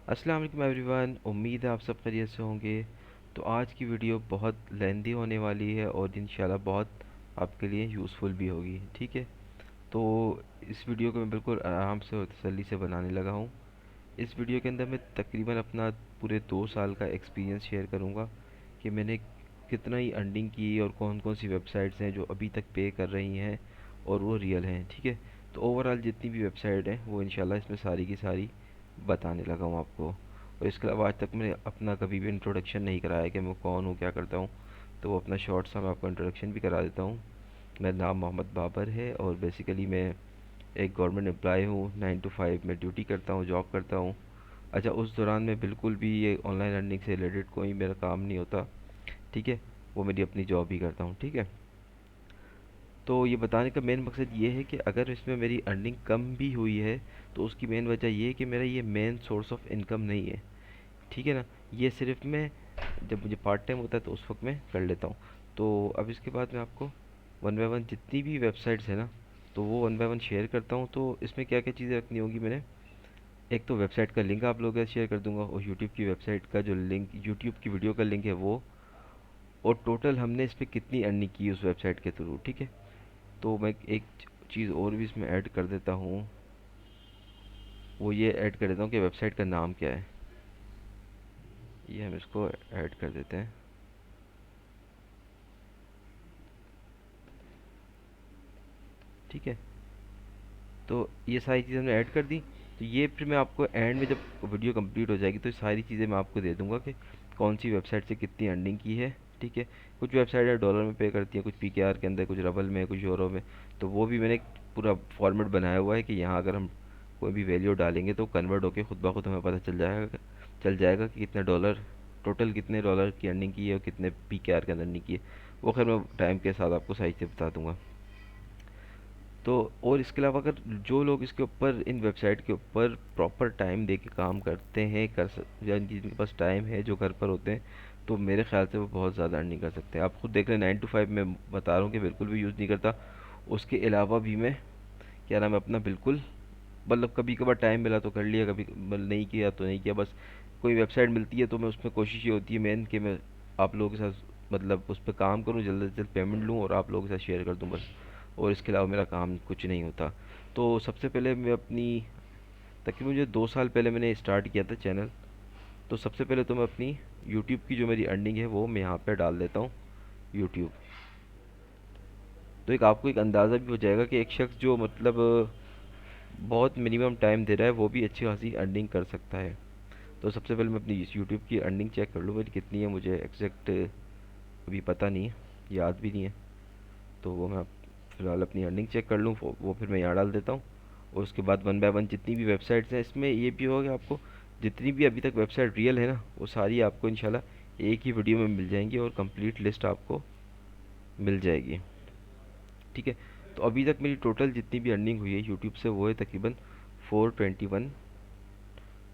अस्सलाम वालेकुम एवरीवन। उम्मीद है आप सब खैरियत से होंगे। तो आज की वीडियो बहुत लेंदी होने वाली है और इंशाल्लाह बहुत आपके लिए यूज़फुल भी होगी। ठीक है, तो इस वीडियो को मैं बिल्कुल आराम से और तसल्ली से बनाने लगा हूँ। इस वीडियो के अंदर मैं तकरीबन अपना पूरे 2 साल का एक्सपीरियंस शेयर करूँगा कि मैंने कितना ही अर्निंग की और कौन कौन सी वेबसाइट्स हैं जो अभी तक पे कर रही हैं और वो रियल हैं। ठीक है, तो ओवरऑल जितनी भी वेबसाइट हैं वो इंशाल्लाह इसमें सारी की सारी बताने लगा हूँ आपको। और इसके अलावा आज तक मैंने अपना कभी भी इंट्रोडक्शन नहीं कराया कि मैं कौन हूँ, क्या करता हूँ। तो वो अपना शॉर्ट सा मैं आपको इंट्रोडक्शन भी करा देता हूँ। मेरा नाम मोहम्मद बाबर है और बेसिकली मैं एक गवर्नमेंट एम्प्लॉय हूँ। 9 to 5 मैं ड्यूटी करता हूँ, जॉब करता हूँ। अच्छा, उस दौरान में बिल्कुल भी ये ऑनलाइन अर्निंग से रिलेटेड कोई मेरा काम नहीं होता। ठीक है, वो मेरी अपनी जॉब ही करता हूँ। ठीक है, तो ये बताने का मेन मकसद ये है कि अगर इसमें मेरी अर्निंग कम भी हुई है तो उसकी मेन वजह ये है कि मेरा ये मेन सोर्स ऑफ इनकम नहीं है। ठीक है ना, ये सिर्फ मैं जब मुझे पार्ट टाइम होता है तो उस वक्त मैं कर लेता हूँ। तो अब इसके बाद मैं आपको वन बाय वन जितनी भी वेबसाइट्स है ना, तो वो वन बाय वन शेयर करता हूँ। तो इसमें क्या क्या चीज़ें रखनी होगी मैंने, एक तो वेबसाइट का लिंक आप लोगों के साथ शेयर कर दूंगा और यूट्यूब की वेबसाइट का जो लिंक, यूट्यूब की वीडियो का लिंक है वो, और टोटल हमने इस पर कितनी अर्निंग की उस वेबसाइट के थ्रू। ठीक है, तो मैं एक चीज़ और भी इसमें ऐड कर देता हूँ, वो ये ऐड कर देता हूँ कि वेबसाइट का नाम क्या है। ये हम इसको ऐड कर देते हैं। ठीक है, तो ये सारी चीज़ें हमने ऐड कर दी। तो ये फिर मैं आपको एंड में जब वीडियो कंप्लीट हो जाएगी तो ये सारी चीज़ें मैं आपको दे दूंगा कि कौन सी वेबसाइट से कितनी अर्निंग की है। ठीक है, कुछ वेबसाइट है डॉलर में पे करती है, कुछ पीकेआर के अंदर, कुछ रबल में, कुछ यूरो में। तो वो भी मैंने एक पूरा फॉर्मेट बनाया हुआ है कि यहाँ अगर हम कोई भी वैल्यू डालेंगे तो कन्वर्ट होके खुद ब खुद हमें पता चल जाएगा कि कितने डॉलर, टोटल कितने डॉलर की अर्निंग की है और कितने पीकेआर के अंदर अर्निंग की है। वो खैर मैं टाइम के साथ आपको सही से बता दूंगा। तो और इसके अलावा अगर जो लोग इसके ऊपर, इन वेबसाइट के ऊपर प्रॉपर टाइम दे के काम करते हैं, या जिनके पास टाइम है, जो घर पर होते हैं, तो मेरे ख्याल से वो बहुत ज़्यादा अर्निंग कर सकते हैं। आप खुद देख रहे हैं 9 to 5 मैं बता रहा हूँ कि बिल्कुल भी यूज़ नहीं करता। उसके अलावा भी मैं, क्या नाम है अपना, बिल्कुल मतलब कभी कभार टाइम मिला तो कर लिया, कभी मतलब नहीं किया तो नहीं किया। बस कोई वेबसाइट मिलती है तो मैं उसमें कोशिश ये होती है मेन कि मैं आप लोगों के साथ मतलब उस पर काम करूँ, जल्द से जल्द पेमेंट लूँ और आप लोगों के साथ शेयर कर दूँ बस। और इसके अलावा मेरा काम कुछ नहीं होता। तो सबसे पहले मैं अपनी, तकरीबन मुझे 2 साल पहले मैंने स्टार्ट किया था चैनल। तो सबसे पहले तो मैं अपनी यूट्यूब की जो मेरी अर्निंग है वो मैं यहाँ पे डाल देता हूँ, यूट्यूब। तो एक आपको एक अंदाज़ा भी हो जाएगा कि एक शख्स जो मतलब बहुत मिनिमम टाइम दे रहा है वो भी अच्छी खासी अर्निंग कर सकता है। तो सबसे पहले मैं अपनी इस यूट्यूब की अर्निंग चेक कर लूँ मेरी कितनी है, मुझे एग्जैक्ट अभी पता नहीं है, याद भी नहीं है। तो वो मैं फ़िलहाल अपनी अर्निंग चेक कर लूँ, वो फिर मैं यहाँ डाल देता हूँ। और उसके बाद वन बाय वन जितनी भी वेबसाइट्स हैं, इसमें ये भी होगा कि आपको जितनी भी अभी तक वेबसाइट रियल है ना, वो सारी आपको इंशाल्लाह एक ही वीडियो में मिल जाएंगी और कंप्लीट लिस्ट आपको मिल जाएगी। ठीक है, तो अभी तक मेरी टोटल जितनी भी अर्निंग हुई है यूट्यूब से वो है तकरीबन 421,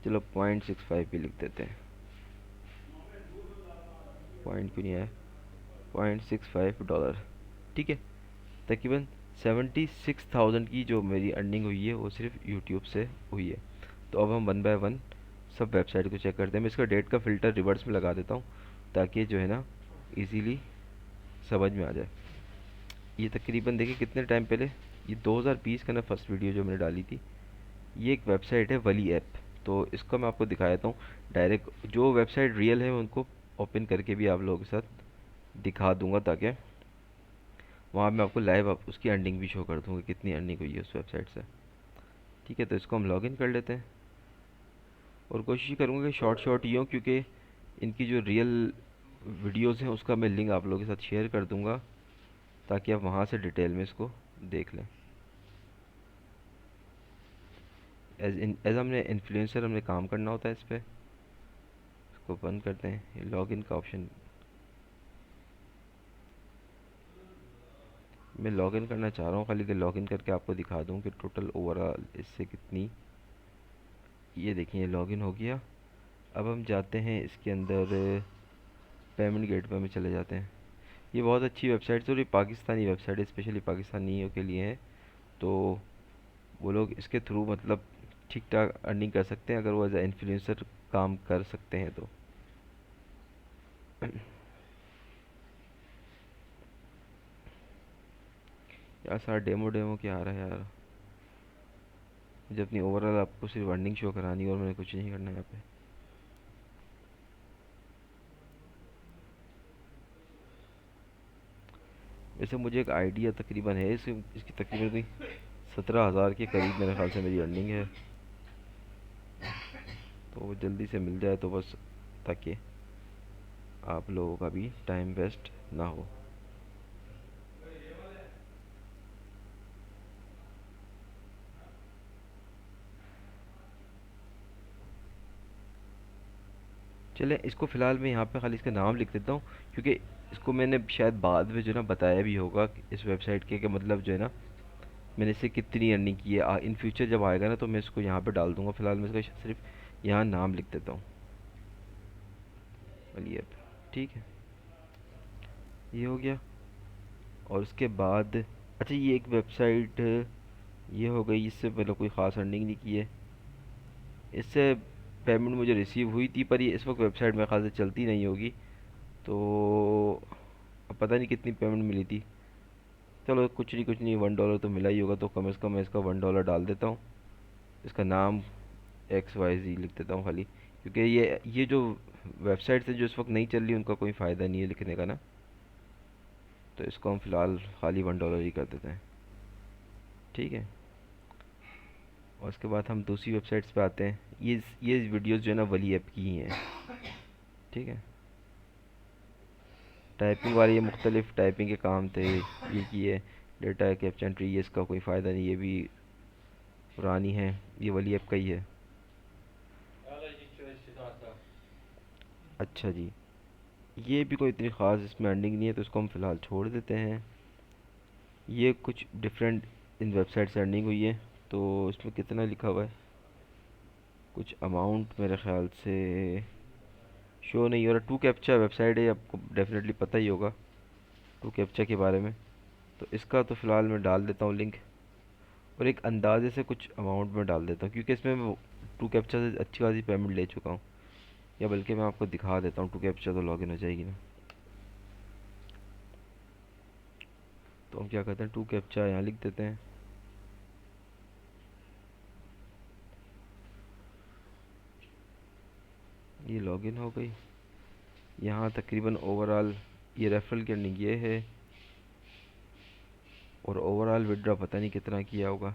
चलो 0.65 भी लिख देते हैं, पॉइंट क्यों नहीं आया, $0.65। ठीक है, तकरीबन 76,000 की जो मेरी अर्निंग हुई है वो सिर्फ यूट्यूब से हुई है। तो अब हम वन बाय वन सब वेबसाइट को चेक करते हैं। मैं इसका डेट का फ़िल्टर रिवर्स में लगा देता हूँ ताकि जो है ना इजीली समझ में आ जाए। ये तकरीबन देखिए कितने टाइम पहले, ये 2020 का ना फर्स्ट वीडियो जो मैंने डाली थी। ये एक वेबसाइट है वली ऐप। तो इसको मैं आपको दिखा देता हूँ डायरेक्ट, जो वेबसाइट रियल है मैं उनको ओपन करके भी आप लोगों के साथ दिखा दूंगा ताकि वहाँ मैं आपको लाइव आप उसकी अर्निंग भी शो कर दूँगा कितनी अर्निंग हुई है उस वेबसाइट से। ठीक है, तो इसको हम लॉगिन कर लेते हैं और कोशिश करूँगा कि शॉर्ट शॉर्ट ही हो, क्योंकि इनकी जो रियल वीडियोस हैं उसका मैं लिंक आप लोगों के साथ शेयर कर दूँगा ताकि आप वहाँ से डिटेल में इसको देख लें। एज हमने इन्फ्लुएंसर हमने काम करना होता है इस पर। इसको बंद करते हैं, ये लॉगिन का ऑप्शन। मैं लॉगिन करना चाह रहा हूँ खाली कि लॉगिन करके आपको दिखा दूँ कि टोटल ओवरऑल इससे कितनी। ये देखिए लॉगिन हो गया। अब हम जाते हैं इसके अंदर, पेमेंट गेट पे में चले जाते हैं। ये बहुत अच्छी वेबसाइट है और ये पाकिस्तानी वेबसाइट है, स्पेशली पाकिस्तानियों के लिए है। तो वो लोग इसके थ्रू मतलब ठीक ठाक अर्निंग कर सकते हैं अगर वो एज ए इन्फ्लुएंसर काम कर सकते हैं तो। यार सारा डेमो डेमो क्या आ रहा है यार। मुझे अपनी ओवरऑल आपको सिर्फ अर्निंग शो करानी है और मैंने कुछ नहीं करना है यहाँ पे। वैसे मुझे एक आइडिया तकरीबन है इसकी तकरीबन कोई 17,000 के करीब मेरे ख्याल से मेरी अर्निंग है। तो वो जल्दी से मिल जाए तो बस, ताकि आप लोगों का भी टाइम वेस्ट ना हो। चले इसको फ़िलहाल मैं यहाँ पे खाली इसका नाम लिख देता हूँ, क्योंकि इसको मैंने शायद बाद में जो है ना बताया भी होगा कि इस वेबसाइट के कि मतलब जो है ना मैंने इससे कितनी अर्निंग की है। इन फ्यूचर जब आएगा ना तो मैं इसको यहाँ पे डाल दूंगा। फ़िलहाल मैं इसका सिर्फ यहाँ नाम लिख देता हूँ, अली ऐप। ठीक है, ये हो गया। और उसके बाद अच्छा, ये एक वेबसाइट ये हो गई, इससे मतलब कोई ख़ास अर्निंग नहीं की है। इससे पेमेंट मुझे रिसीव हुई थी, पर ये इस वक्त वेबसाइट मेरे ख्याल से चलती नहीं होगी। तो अब पता नहीं कितनी पेमेंट मिली थी। चलो कुछ नहीं, $1 तो मिला ही होगा, तो कम से कम मैं इसका $1 डाल देता हूँ। इसका नाम XYZ लिख देता हूँ खाली, क्योंकि ये जो वेबसाइट से जो इस वक्त नहीं चल रही उनका कोई फ़ायदा नहीं है लिखने का ना। तो इसको हम फ़िलहाल खाली $1 ही कर देते हैं। ठीक है, और उसके बाद हम दूसरी वेबसाइट्स पे आते हैं। ये वीडियोस जो है ना वली ऐप की ही हैं। ठीक है, टाइपिंग वाली ये मुख्तलिफ टाइपिंग के काम थे ये किए। डेटा कैप्चर ट्री, ये इसका कोई फ़ायदा नहीं, ये भी पुरानी है, ये वली ऐप का ही है। अच्छा जी, ये भी कोई इतनी ख़ास इसमें अर्निंग नहीं है, तो इसको हम फ़िलहाल छोड़ देते हैं। ये कुछ डिफरेंट इन वेबसाइट से अर्निंग हुई है। तो इसमें कितना लिखा हुआ है, कुछ अमाउंट मेरे ख्याल से शो नहीं हो रहा। टू कैप्चा वेबसाइट है, आपको डेफिनेटली पता ही होगा टू कैप्चा के बारे में। तो इसका तो फ़िलहाल मैं डाल देता हूँ लिंक, और एक अंदाजे से कुछ अमाउंट में डाल देता हूँ, क्योंकि इसमें मैं टू कैप्चा से अच्छी खासी पेमेंट ले चुका हूँ। या बल्कि मैं आपको दिखा देता हूँ, टू कैप्चा तो लॉगिन हो जाएगी ना। तो हम क्या करते हैं, टू कैप्चा यहाँ लिख देते हैं। ये लॉगिन हो गई। यहाँ तकरीबन ओवरऑल ये रेफरल की अर्निंग ये है, और ओवरऑल विड्रॉ पता नहीं कितना किया होगा।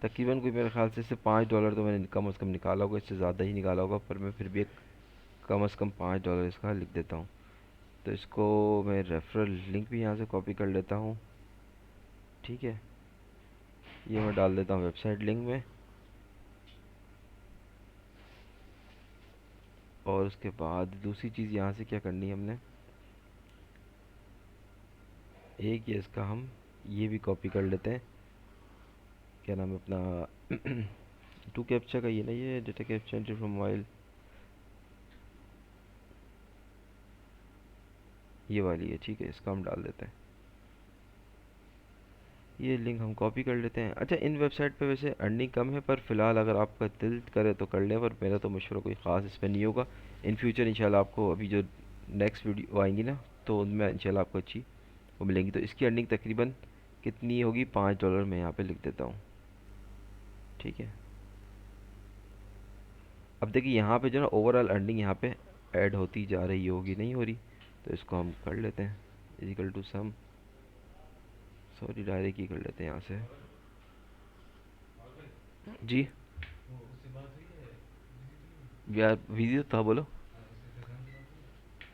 तकरीबन कोई मेरे ख्याल से इससे $5 तो मैंने कम से कम निकाला होगा, इससे ज़्यादा ही निकाला होगा, पर मैं फिर भी एक कम से कम $5 इसका लिख देता हूँ। तो इसको मैं रेफरल लिंक भी यहाँ से कॉपी कर लेता हूँ। ठीक है, ये मैं डाल देता हूँ वेबसाइट लिंक में। और उसके बाद दूसरी चीज़ यहाँ से क्या करनी है हमने, एक ये इसका हम ये भी कॉपी कर लेते हैं। क्या नाम है अपना, टू कैप्चा का ये ना, ये डेटा कैप्चर फ्रॉम मोबाइल, ये वाली है। ठीक है, इसका हम डाल देते हैं। ये लिंक हम कॉपी कर लेते हैं। अच्छा, इन वेबसाइट पे वैसे अर्निंग कम है, पर फ़िलहाल अगर आपका दिल करे तो कर लें, पर मेरा तो मशवरा कोई ख़ास इस पर नहीं होगा। इन फ्यूचर इंशाल्लाह आपको अभी जो नेक्स्ट वीडियो आएंगी ना, तो उनमें इंशाल्लाह आपको अच्छी वो मिलेंगी। तो इसकी अर्निंग तकरीबन कितनी होगी, $5 मैं यहाँ पे लिख देता हूँ। ठीक है, अब देखिए यहाँ पे जो ना ओवरऑल अर्निंग यहाँ पे ऐड होती जा रही होगी, नहीं हो रही। तो इसको हम कर लेते हैं equal to sum, sorry direct ही कर लेते हैं यहाँ से। जी यार बिजी तो था, बोलो।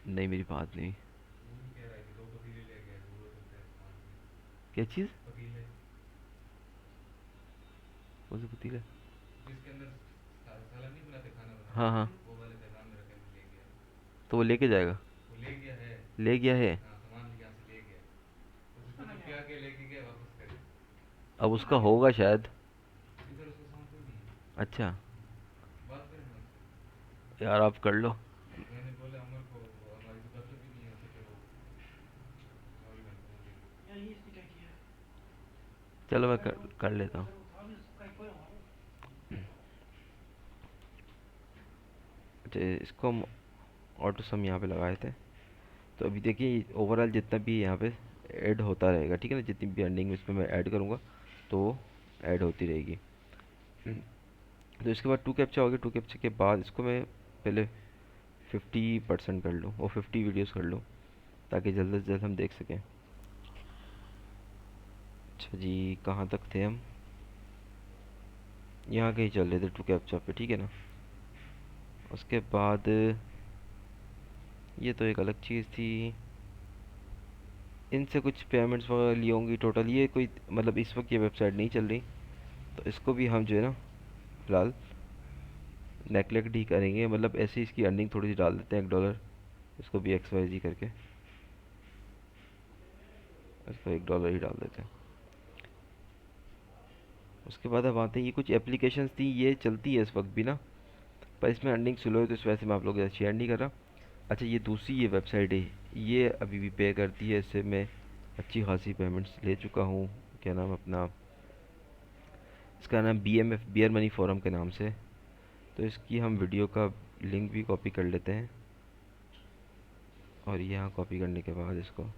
नहीं, मेरी बात नहीं। क्या चीज़, कौन सा पतीला? हाँ हाँ, तो वो लेके जाएगा, ले गया है। अब उसका होगा शायद। अच्छा, यार आप कर लो। चलो मैं कर लेता हूँ। अच्छा, इसको हम ऑटो सम यहाँ पे लगाए थे। तो अभी देखिए ओवरऑल जितना भी यहाँ पे ऐड होता रहेगा, ठीक है ना, जितनी भी अर्निंग इसमें मैं ऐड करूँगा तो वो ऐड होती रहेगी। तो इसके बाद टू कैप्चा हो गया। टू कैप्चा के बाद इसको मैं पहले 50% कर लूँ और 50 वीडियोस कर लूँ ताकि जल्द से जल्द हम देख सकें। अच्छा जी, कहाँ तक थे हम? यहाँ कहीं चल रहे थे टू कैप्चा पे, ठीक है ना। उसके बाद ये तो एक अलग चीज़ थी, इनसे कुछ पेमेंट्स वगैरह ली होंगी टोटल। ये कोई मतलब इस वक्त ये वेबसाइट नहीं चल रही, तो इसको भी हम जो है ना फिलहाल नेगलेक्ट ही करेंगे। मतलब ऐसे ही इसकी अर्निंग थोड़ी सी डाल देते हैं, $1। इसको भी XYZ करके इसको $1 ही डाल देते हैं। उसके बाद अब आते हैं, ये कुछ एप्लीकेशंस थी, ये चलती है इस वक्त भी ना, पर इसमें अर्निंग स्लो है तो इस वजह से मैं आप लोगों के साथ शेयर नहीं कर रहा। अच्छा, ये दूसरी ये वेबसाइट है, ये अभी भी पे करती है, इससे मैं अच्छी खासी पेमेंट्स ले चुका हूँ। क्या नाम अपना, इसका नाम BMF बियर मनी फोरम के नाम से। तो इसकी हम वीडियो का लिंक भी कॉपी कर लेते हैं, और यहाँ कॉपी करने के बाद इसको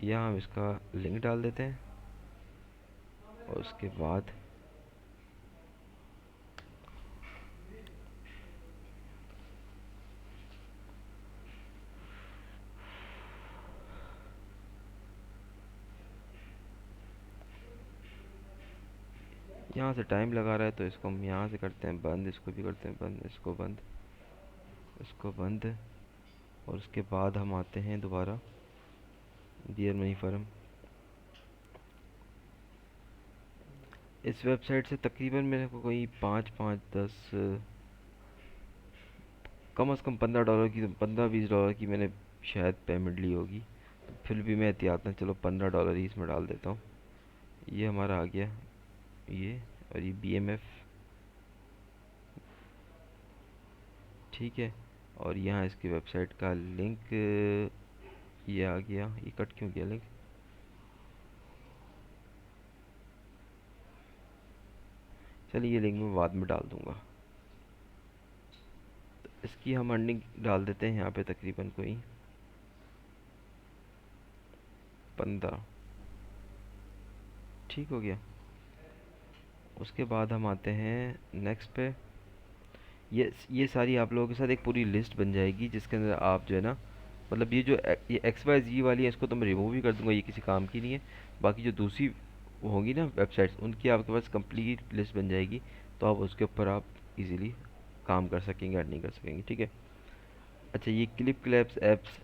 यहाँ हम इसका लिंक डाल देते हैं। और उसके बाद यहाँ से टाइम लगा रहा है तो इसको हम यहाँ से करते हैं बंद, इसको भी करते हैं बंद, इसको बंद, इसको बंद। और उसके बाद हम आते हैं दोबारा बियर मनी फर्म। इस वेबसाइट से तकरीबन मेरे को कोई 5 5 10 कम से कम $15 की, $15 20 की मैंने शायद पेमेंट ली होगी। फिर भी मैं एहतियातन चलो $15 ही इसमें डाल देता हूँ। ये हमारा आ गया ये, और ये BMF, ठीक है। और यहाँ इसकी वेबसाइट का लिंक ये आ गया। ये कट क्यों गया लिंक? चलिए ये लिंक मैं बाद में डाल दूँगा। इसकी हम अर्निंग डाल देते हैं यहाँ पे तकरीबन कोई 15, ठीक हो गया। उसके बाद हम आते हैं नेक्स्ट पे। ये सारी आप लोगों के साथ एक पूरी लिस्ट बन जाएगी जिसके अंदर आप जो है ना, मतलब ये जो ये XYZ वाली है इसको तो मैं रिमूव ही कर दूंगा, ये किसी काम की नहीं है। बाकी जो दूसरी होंगी ना वेबसाइट्स, उनकी आपके पास कंप्लीट लिस्ट बन जाएगी, तो आप उसके ऊपर आप इजीली काम कर सकेंगे, अर्निंग कर सकेंगे, ठीक है। अच्छा, ये क्लिप क्लैप्स ऐप्स,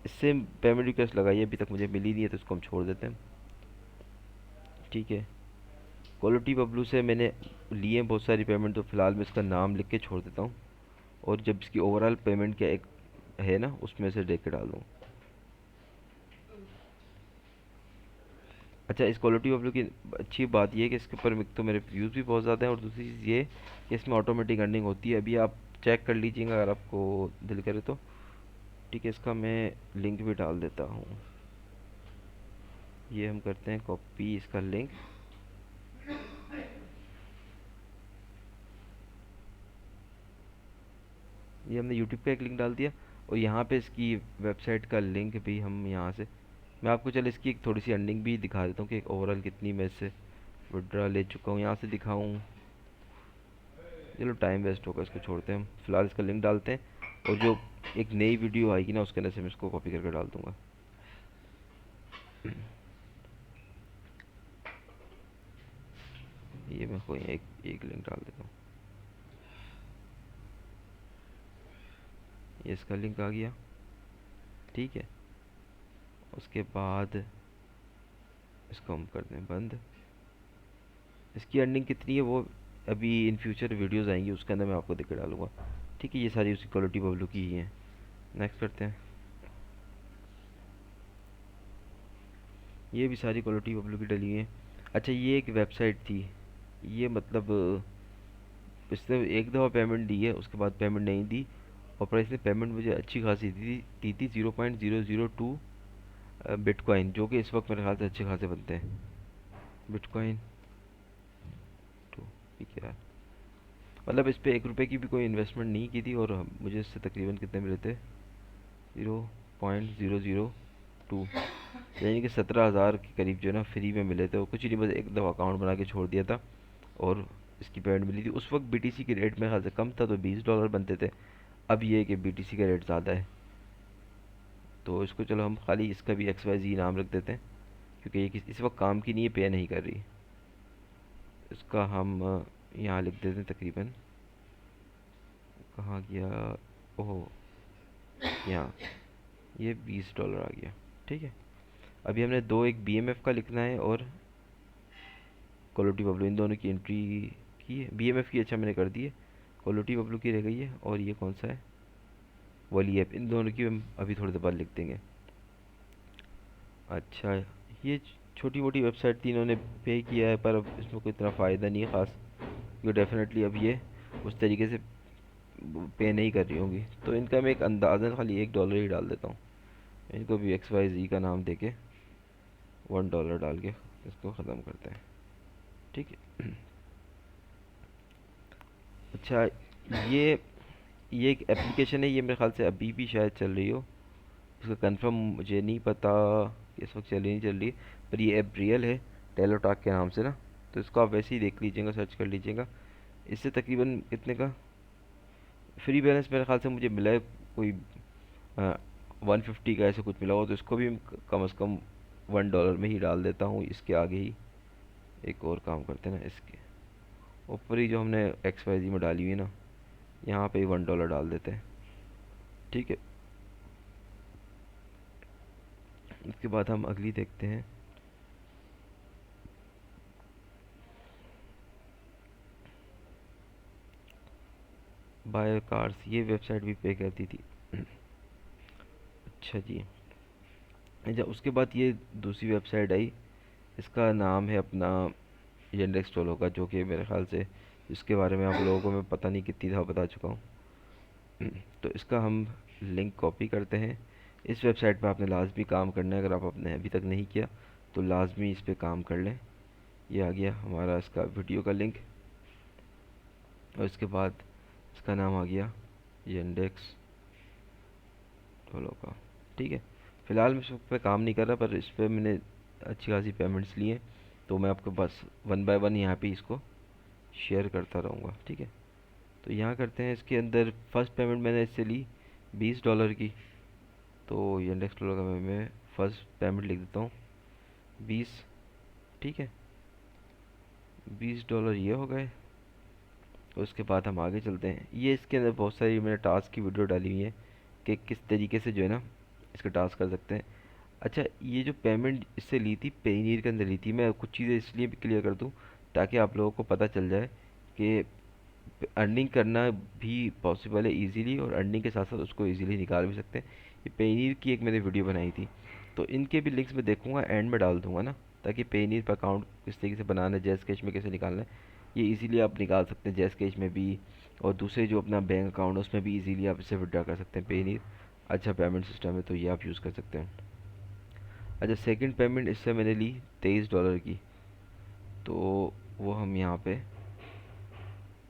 इससे पेमेंट रिक्वेस्ट लगाई है, अभी तक मुझे मिली नहीं है, तो इसको हम छोड़ देते हैं, ठीक है। क्वालिटी बबलू से मैंने लिए हैं बहुत सारी पेमेंट, तो फ़िलहाल मैं इसका नाम लिख के छोड़ देता हूँ, और जब इसकी ओवरऑल पेमेंट क्या एक है ना उसमें से देख के डाल दूँ। अच्छा, इस क्वालिटी बबलू की अच्छी बात ये है कि इसके ऊपर एक तो मेरे व्यूज़ भी बहुत ज़्यादा हैं, और दूसरी चीज़ ये कि इसमें ऑटोमेटिक अर्निंग होती है। अभी आप चेक कर लीजिएगा अगर आपको दिल करे तो, ठीक है। इसका मैं लिंक भी डाल देता हूँ। ये हम करते हैं कॉपी इसका लिंक, ये हमने यूट्यूब का एक लिंक डाल दिया, और यहाँ पे इसकी वेबसाइट का लिंक भी हम यहाँ से, मैं आपको चल इसकी एक थोड़ी सी अर्निंग भी दिखा देता हूँ कि ओवरऑल कितनी मैं इससे विड्रा ले चुका हूँ, यहाँ से दिखाऊँ। चलो टाइम वेस्ट होगा, इसको छोड़ते हैं हम, फिलहाल इसका लिंक डालते हैं। और जो एक नई वीडियो आएगी ना उसके अंदर से मैं इसको कॉपी करके डाल दूँगा। ये मैं कोई एक एक लिंक डाल देता हूँ, ये इसका लिंक आ गया, ठीक है। उसके बाद इसको हम कर दें बंद। इसकी अर्निंग कितनी है वो अभी इन फ्यूचर वीडियोस आएंगी उसके अंदर मैं आपको दिख के डालूंगा, ठीक है। ये सारी उसी क्वालिटी बबलू की ही हैं। नेक्स्ट करते हैं, ये भी सारी क्वालिटी बबलू की डली हुई हैं। अच्छा, ये एक वेबसाइट थी, ये मतलब इसने एक दफ़ा पेमेंट दी है, उसके बाद पेमेंट नहीं दी, और पर इसने पेमेंट मुझे अच्छी खासी दी थी 0.002 बिटकॉइन, जो कि इस वक्त मेरे ख्याल से अच्छे खासे बनते हैं। बिटकॉइन तो ठीक है यार, मतलब इस पे 1 रुपए की भी कोई इन्वेस्टमेंट नहीं की थी, और मुझे इससे तकरीबन कितने मिले थे, 0.002, यानी कि 17,000 के करीब जो है ना फ्री में मिले थे। और कुछ ही नहीं, बस एक दफ़ा अकाउंट बना के छोड़ दिया था और इसकी पेमेंट मिली थी। उस वक्त बीटीसी की रेट मेरे ख्याल से कम था, तो $20 बनते थे। अब ये है कि बीटीसी का रेट ज़्यादा है, तो इसको चलो हम खाली इसका भी XYZ नाम रख देते हैं, क्योंकि ये इस वक्त काम की नहीं है, पे नहीं कर रही। इसका हम यहाँ लिख देते हैं तकरीबन, कहाँ गया, ओह यहाँ, ये $20 आ गया। ठीक है, अभी हमने दो, एक BMF का लिखना है और क्वालिटी बबलू, इन दोनों की एंट्री की है। BMF की अच्छा मैंने कर दी है, क्वालिटी बबलू की रह गई है, और ये कौन सा है, वली ऐप, इन दोनों की हम अभी थोड़ी देर बाद लिख देंगे। अच्छा, ये छोटी मोटी वेबसाइट थी, इन्होंने पे किया है, पर अब इसमें कोई इतना फ़ायदा नहीं है ख़ास, क्योंकि डेफिनेटली अब ये उस तरीके से पे नहीं कर रही होंगी। तो इनका मैं एक अंदाज़ा खाली $1 ही डाल देता हूँ, इनको भी XYZ का नाम देके $1 डाल के इसको ख़त्म करते हैं। ठीक है। अच्छा, ये ये एक एप्लीकेशन है, ये मेरे ख्याल से अभी भी शायद चल रही हो, उसका कंफर्म मुझे नहीं पता कि इस वक्त चल रही नहीं चल रही, पर ये ऐप रियल है, टेलोटॉक के नाम से ना। तो इसको आप वैसे ही देख लीजिएगा, सर्च कर लीजिएगा। इससे तकरीबन कितने का फ्री बैलेंस मेरे ख्याल से मुझे मिला है, कोई 150 का ऐसे कुछ मिला हो, तो इसको भी कम से कम $1 में ही डाल देता हूँ। इसके आगे ही एक और काम करते हैं ना, इसके ऊपर ही जो हमने XYZ में डाली हुई है ना, यहाँ पे ही $1 डाल देते हैं। ठीक है, उसके बाद हम अगली देखते हैं। बाय कार्स, ये वेबसाइट भी पे करती थी। अच्छा जी। अच्छा, उसके बाद ये दूसरी वेबसाइट आई, इसका नाम है अपना येंडेक्स टोलो का, जो कि मेरे ख्याल से इसके बारे में आप लोगों को मैं पता नहीं कितनी दफ़ा बता चुका हूँ। तो इसका हम लिंक कॉपी करते हैं। इस वेबसाइट पे आपने लाजमी काम करना है, अगर आप आपने अभी तक नहीं किया तो लाजमी इस पे काम कर लें। ये आ गया हमारा इसका वीडियो का लिंक, और इसके बाद इसका नाम आ गया येंडेक्स टोलो का। ठीक है, फ़िलहाल मैं इस पे काम नहीं कर रहा, पर इस पे मैंने अच्छी खासी पेमेंट्स लिए हैं, तो मैं आपको बस वन बाय वन यहाँ पे इसको शेयर करता रहूँगा। ठीक है, तो यहाँ करते हैं, इसके अंदर फ़र्स्ट पेमेंट मैंने इससे ली $20 की। तो इंडेक्स डॉलर का मैं फ़र्स्ट पेमेंट लिख देता हूँ 20। ठीक है, $20 ये हो गए। उसके बाद हम आगे चलते हैं। ये इसके अंदर बहुत सारी मैंने टास्क की वीडियो डाली हुई है कि किस तरीके से जो है ना इसका टास्क कर सकते हैं। अच्छा, ये जो पेमेंट इससे ली थी, पेनीर के अंदर ली थी, मैं कुछ चीज़ें इसलिए भी क्लियर कर दूँ ताकि आप लोगों को पता चल जाए कि अर्निंग करना भी पॉसिबल है इजीली, और अर्निंग के साथ साथ उसको इजीली निकाल भी सकते हैं। ये पेनीर की एक मैंने वीडियो बनाई थी, तो इनके भी लिंक्स मैं देखूंगा, एंड में डाल दूंगा ना, ताकि पेनीर पर अकाउंट किस तरीके से बनाना है, जैस कैश में कैसे निकालना है, ये इजीली आप निकाल सकते हैं जैस कैश में भी, और दूसरे जो अपना बैंक अकाउंट है उसमें भी इजीली आप इसे विड्रा कर सकते हैं। पेनीर अच्छा पेमेंट सिस्टम है, तो ये आप यूज़ कर सकते हैं। अच्छा, सेकंड पेमेंट इससे मैंने ली $23 की, तो वो हम यहाँ पे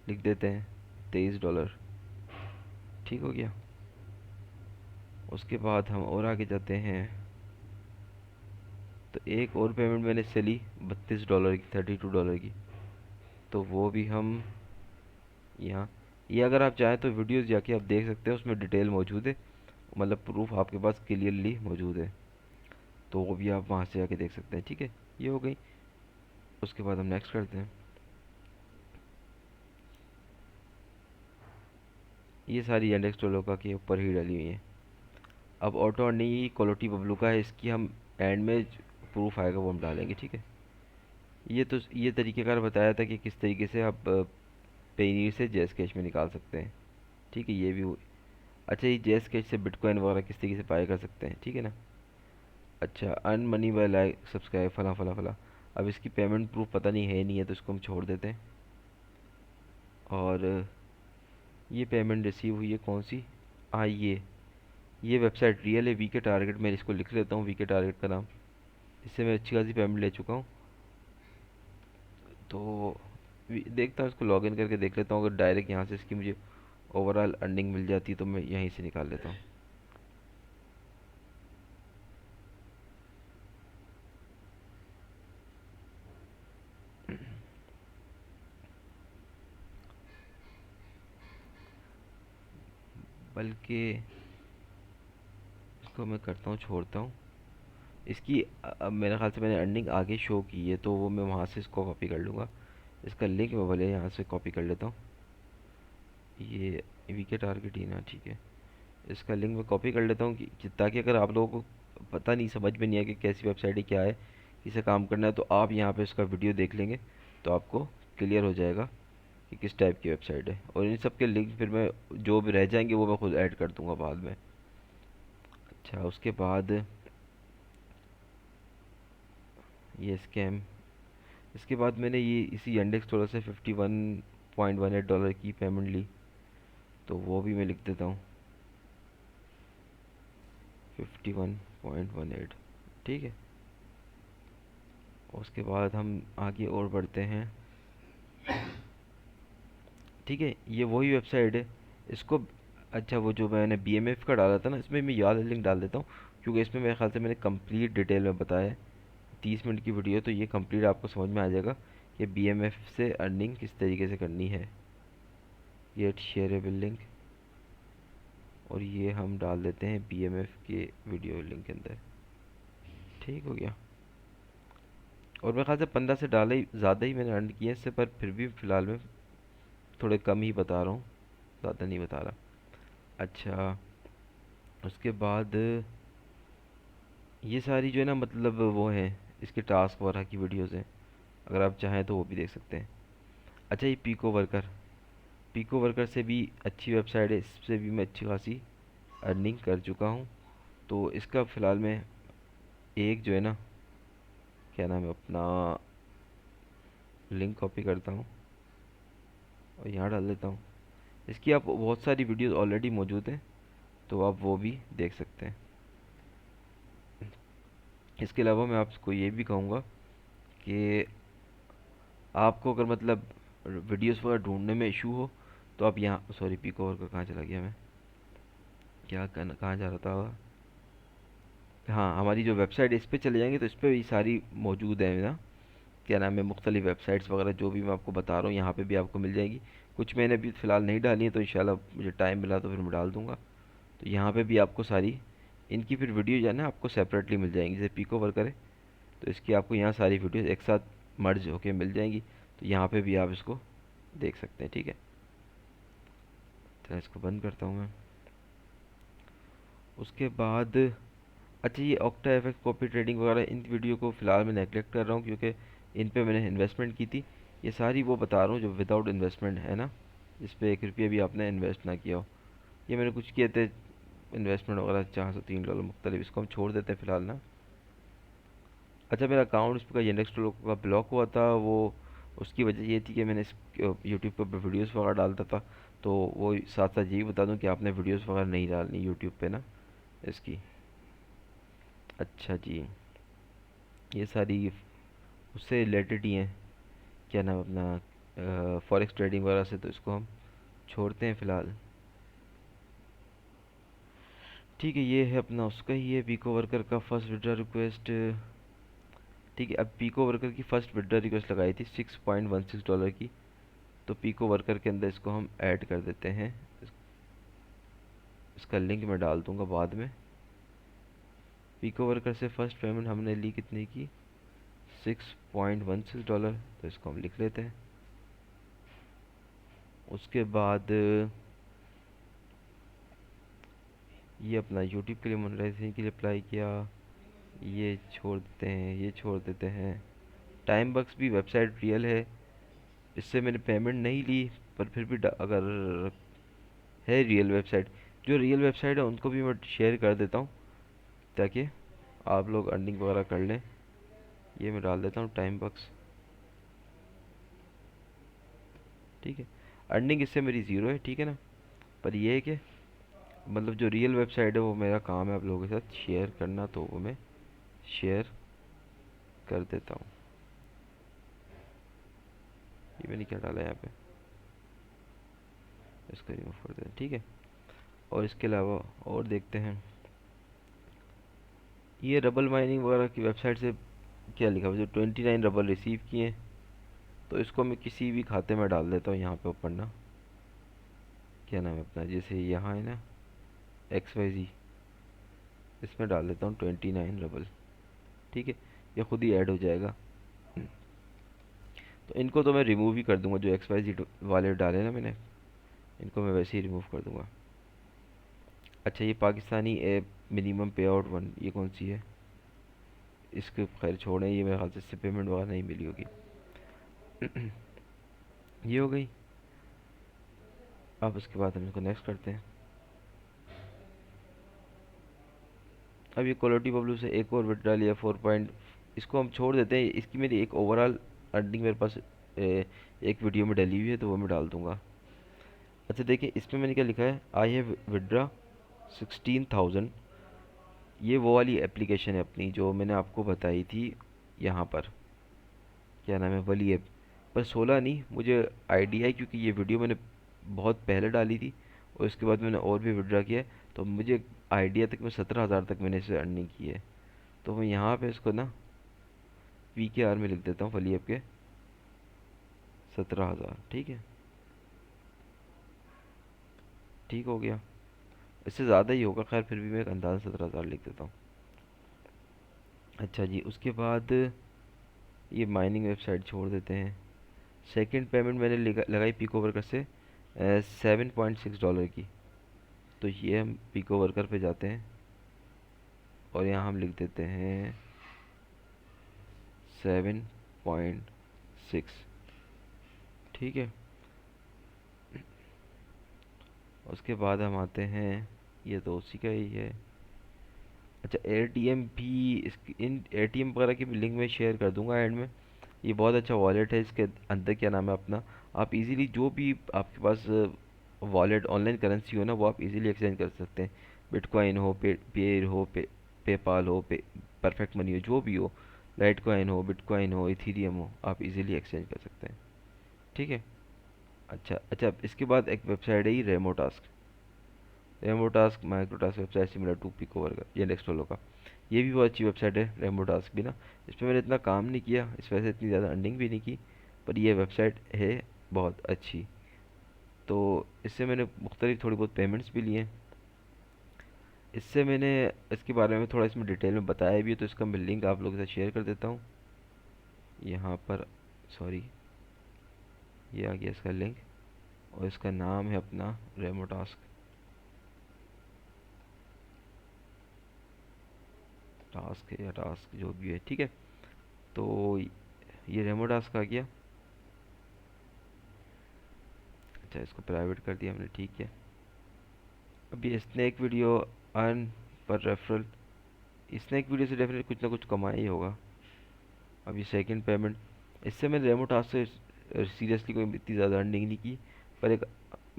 लिख देते हैं $23। ठीक हो गया। उसके बाद हम और आगे जाते हैं, तो एक और पेमेंट मैंने इससे ली $32 की, $32 की, तो वो भी हम यहाँ, ये अगर आप चाहें तो वीडियोस जाके आप देख सकते हैं, उसमें डिटेल मौजूद है, मतलब प्रूफ आपके पास क्लियरली मौजूद है, तो वो भी आप वहाँ से जाके देख सकते हैं। ठीक है, ये हो गई। उसके बाद हम नेक्स्ट करते हैं। ये सारी इंडेक्स टोलोका के ऊपर ही डली हुई है। अब ऑटो अर्निंग क्वालिटी बबलू का है, इसकी हम एंड में प्रूफ आएगा वो हम डालेंगे। ठीक है, ये तो ये तरीक़ेकार बताया था कि किस तरीके से आप पेनीर से जैस कैश में निकाल सकते हैं। ठीक है, ये भी अच्छा, ये जैस कैश से बिटकॉइन वगैरह किस तरीके से बाय कर सकते हैं। ठीक है ना। अच्छा, earn money by like subscribe फला फला फला। अब इसकी पेमेंट प्रूफ पता नहीं है नहीं है, तो इसको हम छोड़ देते हैं। और ये पेमेंट रिसीव हुई है कौन सी, हाँ ये वेबसाइट रियल है, वीके टारगेट, मैं इसको लिख लेता हूँ वीके टारगेट का नाम। इससे मैं अच्छी खासी पेमेंट ले चुका हूँ। तो देखता हूँ, इसको लॉगिन करके देख लेता हूँ। अगर डायरेक्ट यहाँ से इसकी मुझे ओवरऑल अर्निंग मिल जाती है तो मैं यहीं से निकाल लेता हूँ। बल्कि इसको मैं करता हूँ, छोड़ता हूँ इसकी। अब मेरे ख्याल से मैंने अर्निंग आगे शो की है, तो वो मैं वहाँ से इसको कॉपी कर लूँगा। इसका लिंक मैं भले यहाँ से कॉपी कर लेता हूँ। ये वीके टारगेट ही ना, ठीक है। इसका लिंक मैं कॉपी कर लेता हूँ ताकि अगर आप लोगों को पता नहीं, समझ में नहीं है कि कैसी वेबसाइट है, क्या है, किसे काम करना है, तो आप यहाँ पे इसका वीडियो देख लेंगे तो आपको क्लियर हो जाएगा कि किस टाइप की वेबसाइट है। और इन सब के लिंक फिर मैं जो भी रह जाएंगे वो मैं खुद ऐड कर दूंगा बाद में। अच्छा, उसके बाद ये स्कैम। इसके बाद मैंने ये इसी इंडेक्स डॉलर से $51.18 की पेमेंट ली, तो वो भी मैं लिख देता हूँ, 51.18, ठीक है। उसके बाद हम आगे और बढ़ते हैं, ठीक है। ये वही वेबसाइट है, इसको। अच्छा, वो जो मैंने बीएमएफ का डाला था ना, इसमें मैं ये वाला लिंक डाल देता हूँ, क्योंकि इसमें मेरे ख्याल से मैंने कंप्लीट डिटेल में बताया है। 30 मिनट की वीडियो, तो ये कंप्लीट आपको समझ में आ जाएगा कि बीएमएफ से अर्निंग किस तरीके से करनी है। गेट शेयरेबल लिंक, और ये हम डाल देते हैं बीएमएफ के वीडियो लिंक के अंदर। ठीक हो गया। और मेरे ख्याल से 15 से डाला ही ज़्यादा ही मैंने अर्न किया इससे, पर फिर भी फ़िलहाल मैं थोड़े कम ही बता रहा हूँ, ज़्यादा नहीं बता रहा। अच्छा, उसके बाद ये सारी जो है ना, मतलब वो हैं, इसके टास्क वगैरह की वीडियोस हैं, अगर आप चाहें तो वो भी देख सकते हैं। अच्छा, ये पीको वर्कर, पीको वर्कर से भी अच्छी वेबसाइट है, इससे भी मैं अच्छी खासी अर्निंग कर चुका हूँ। तो इसका फ़िलहाल मैं एक जो है ना, क्या नाम है अपना, लिंक कॉपी करता हूँ और यहाँ डाल देता हूँ। इसकी आप बहुत सारी वीडियोस ऑलरेडी मौजूद हैं, तो आप वो भी देख सकते हैं। इसके अलावा मैं आपको ये भी कहूँगा कि आपको अगर मतलब वीडियोस वगैरह ढूंढने में इशू हो, तो आप यहाँ, सॉरी पीको वर्कर कहाँ चला गया मैं, क्या करना, कहाँ जा रहा था। हाँ, हमारी जो वेबसाइट है इस पे चले जाएंगे तो इस पे भी सारी मौजूद है ना, क्या नाम है, मुख्तलिफ वेबसाइट्स वगैरह जो भी मैं आपको बता रहा हूँ यहाँ पे भी आपको मिल जाएगी। कुछ मैंने अभी फ़िलहाल नहीं डाली है, तो इंशाल्लाह मुझे टाइम मिला तो फिर मैं डाल दूँगा। तो यहाँ पे भी आपको सारी इनकी फिर वीडियो जो है ना आपको सेपरेटली मिल जाएंगी। जैसे पीको वर्कर है, तो इसकी आपको यहाँ सारी वीडियोस एक साथ मर्ज होके मिल जाएंगी, तो यहाँ पे भी आप इसको देख सकते हैं, ठीक है। तो इसको बंद करता हूँ मैं। उसके बाद अच्छा, ये ऑक्टा एफएक्स कॉपी ट्रेडिंग वगैरह इन वीडियो को फ़िलहाल मैं नेगलेक्ट कर रहा हूँ, क्योंकि इन पे मैंने इन्वेस्टमेंट की थी। ये सारी वो बता रहा हूँ जो विदाउट इन्वेस्टमेंट है ना, जिस पे 1 रुपया भी आपने इन्वेस्ट ना किया हो। ये मैंने कुछ किए थे इन्वेस्टमेंट वगैरह, $4 से $3 मुख्तलिफ, इसको हम छोड़ देते हैं फ़िलहाल ना। अच्छा, मेरा अकाउंट इस पर इंडेक्स का ब्लॉक हुआ था, वो उसकी वजह ये थी कि मैंने इस यूट्यूब पर वीडियोस वगैरह डालता था। तो वो साथ साथ यही बता दूं कि आपने वीडियोस वगैरह नहीं डालनी यूट्यूब पे ना, इसकी। अच्छा जी, ये सारी उससे रिलेटेड ही हैं, क्या नाम अपना, फॉरेक्स ट्रेडिंग वगैरह से, तो इसको हम छोड़ते हैं फ़िलहाल। ठीक है, ये है अपना उसका ही है, पीको वर्कर का फर्स्ट विड्रॉ रिक्वेस्ट। ठीक है, अब पीको वर्कर की फ़र्स्ट विड्रॉ रिक्वेस्ट लगाई थी $6.16 की, तो पीको वर्कर के अंदर इसको हम ऐड कर देते हैं। इसका लिंक मैं डाल दूंगा बाद में। पीको वर्कर से फर्स्ट पेमेंट हमने ली कितने की, $6.16, तो इसको हम लिख लेते हैं। उसके बाद ये अपना यूट्यूब के लिए मोनेटाइजेशन के लिए अप्लाई किया, ये छोड़ देते हैं, ये छोड़ देते हैं। टाइम बक्स भी वेबसाइट रियल है, इससे मैंने पेमेंट नहीं ली, पर फिर भी अगर है रियल वेबसाइट, जो रियल वेबसाइट है उनको भी मैं शेयर कर देता हूँ, ताकि आप लोग अर्निंग वगैरह कर लें। ये मैं डाल देता हूँ टाइम बक्स, ठीक है। अर्निंग इससे मेरी ज़ीरो है, ठीक है ना, पर ये है कि मतलब जो रियल वेबसाइट है वो मेरा काम है आप लोगों के साथ शेयर करना, तो वो मैं शेयर कर देता हूँ। ये मैंने क्या डाला यहाँ पे, इसको रिमूव कर दें, ठीक है। और इसके अलावा और देखते हैं, ये रबल माइनिंग वगैरह की वेबसाइट से क्या लिखा हुआ, जो 29 रबल रिसीव किए, तो इसको मैं किसी भी खाते में डाल देता हूँ यहाँ पे ऊपर ना, क्या नाम है अपना, जैसे यहाँ है ना XYZ, इसमें डाल देता हूँ 29 रबल, ठीक है। ये खुद ही ऐड हो जाएगा। तो इनको तो मैं रिमूव ही कर दूंगा, जो XYZ वाले डाले ना मैंने, इनको मैं वैसे ही रिमूव कर दूंगा। अच्छा, ये पाकिस्तानी ऐप मिनिमम पे आउट वन, ये कौन सी है, इसके खैर छोड़ें, ये मेरे ख्याल से इससे पेमेंट वगैरह नहीं मिली होगी। ये हो गई। अब उसके बाद हम इसको नेक्स्ट करते हैं। अब ये क्वालिटी बबलू से एक और विड्रा लिया 4 पॉइंट, इसको हम छोड़ देते हैं। इसकी मेरी एक ओवरऑल अर्निंग मेरे पास एक वीडियो में डली हुई है, तो वो मैं डाल दूंगा। अच्छा देखिए, इसमें मैंने क्या लिखा है, आई हैव विड्रा 16,000। ये वो वाली एप्लीकेशन है अपनी जो मैंने आपको बताई थी, यहाँ पर क्या नाम है, वली ऐप पर 16 नहीं, मुझे आइडिया है क्योंकि ये वीडियो मैंने बहुत पहले डाली थी और इसके बाद मैंने और भी विड्रा किया है, तो मुझे आइडिया तक मैं 17,000 तक मैंने इसे अर्निंग की है। तो मैं यहाँ पे इसको ना PKR में लिख देता हूँ, वली ऐप के 17,000, ठीक है। ठीक हो गया, इससे ज़्यादा ही होगा खैर, फिर भी मैं एक अंदाज़ा 17,000 लिख देता हूँ। अच्छा जी, उसके बाद ये माइनिंग वेबसाइट छोड़ देते हैं। सेकंड पेमेंट मैंने लगाई पिको वर्कर से $7.6 की। तो ये हम पिको वर्कर पे जाते हैं और यहाँ हम लिख देते हैं 7.6, ठीक है। उसके बाद हम आते हैं, ये तो उसी का ही है। अच्छा, ATM भी, इसकी इन ATM वगैरह की भी लिंक मैं शेयर कर दूंगा एंड में। ये बहुत अच्छा वॉलेट है, इसके अंदर क्या नाम है अपना, आप इजीली जो भी आपके पास वॉलेट ऑनलाइन करेंसी हो ना, वो आप इजीली एक्सचेंज कर सकते हैं। बिटकॉइन हो, पेयर हो, पेपाल हो, परफेक्ट मनी हो, जो भी हो, लाइट कॉइन हो, बिटकॉइन हो, इथीरियम हो, आप इजीली एक्सचेंज कर सकते हैं, ठीक है। अच्छा अच्छा, इसके बाद एक वेबसाइट है ये Remotasks microtask website similar to Pico worker, ये नेक्स्ट का। ये भी बहुत अच्छी वेबसाइट है रेमोटास्क भी ना। इस पर मैंने इतना काम नहीं किया, इस वजह से इतनी ज़्यादा अर्निंग भी नहीं की, पर ये वेबसाइट है बहुत अच्छी। तो इससे मैंने मुख्तलिफ थोड़ी बहुत पेमेंट्स भी लिए हैं। इससे मैंने इसके बारे में थोड़ा इसमें डिटेल में बताया भी है, तो इसका मैं लिंक आप लोगों के साथ शेयर कर देता हूँ यहाँ पर। सॉरी, ये आ गया इसका लिंक, और इसका नाम है अपना रेमोटास्क, टास्क है या टास्क जो भी है, ठीक है। तो ये रेमोटास्क आ गया। अच्छा, इसको प्राइवेट कर दिया हमने, ठीक है। अभी स्नैक वीडियो अर्न पर रेफरल, स्नैक वीडियो से डेफिनेटली कुछ ना कुछ कमाया ही होगा। अभी सेकंड पेमेंट, इससे मैंने रेमो टास्क से सीरियसली कोई इतनी ज़्यादा अर्निंग नहीं की, पर एक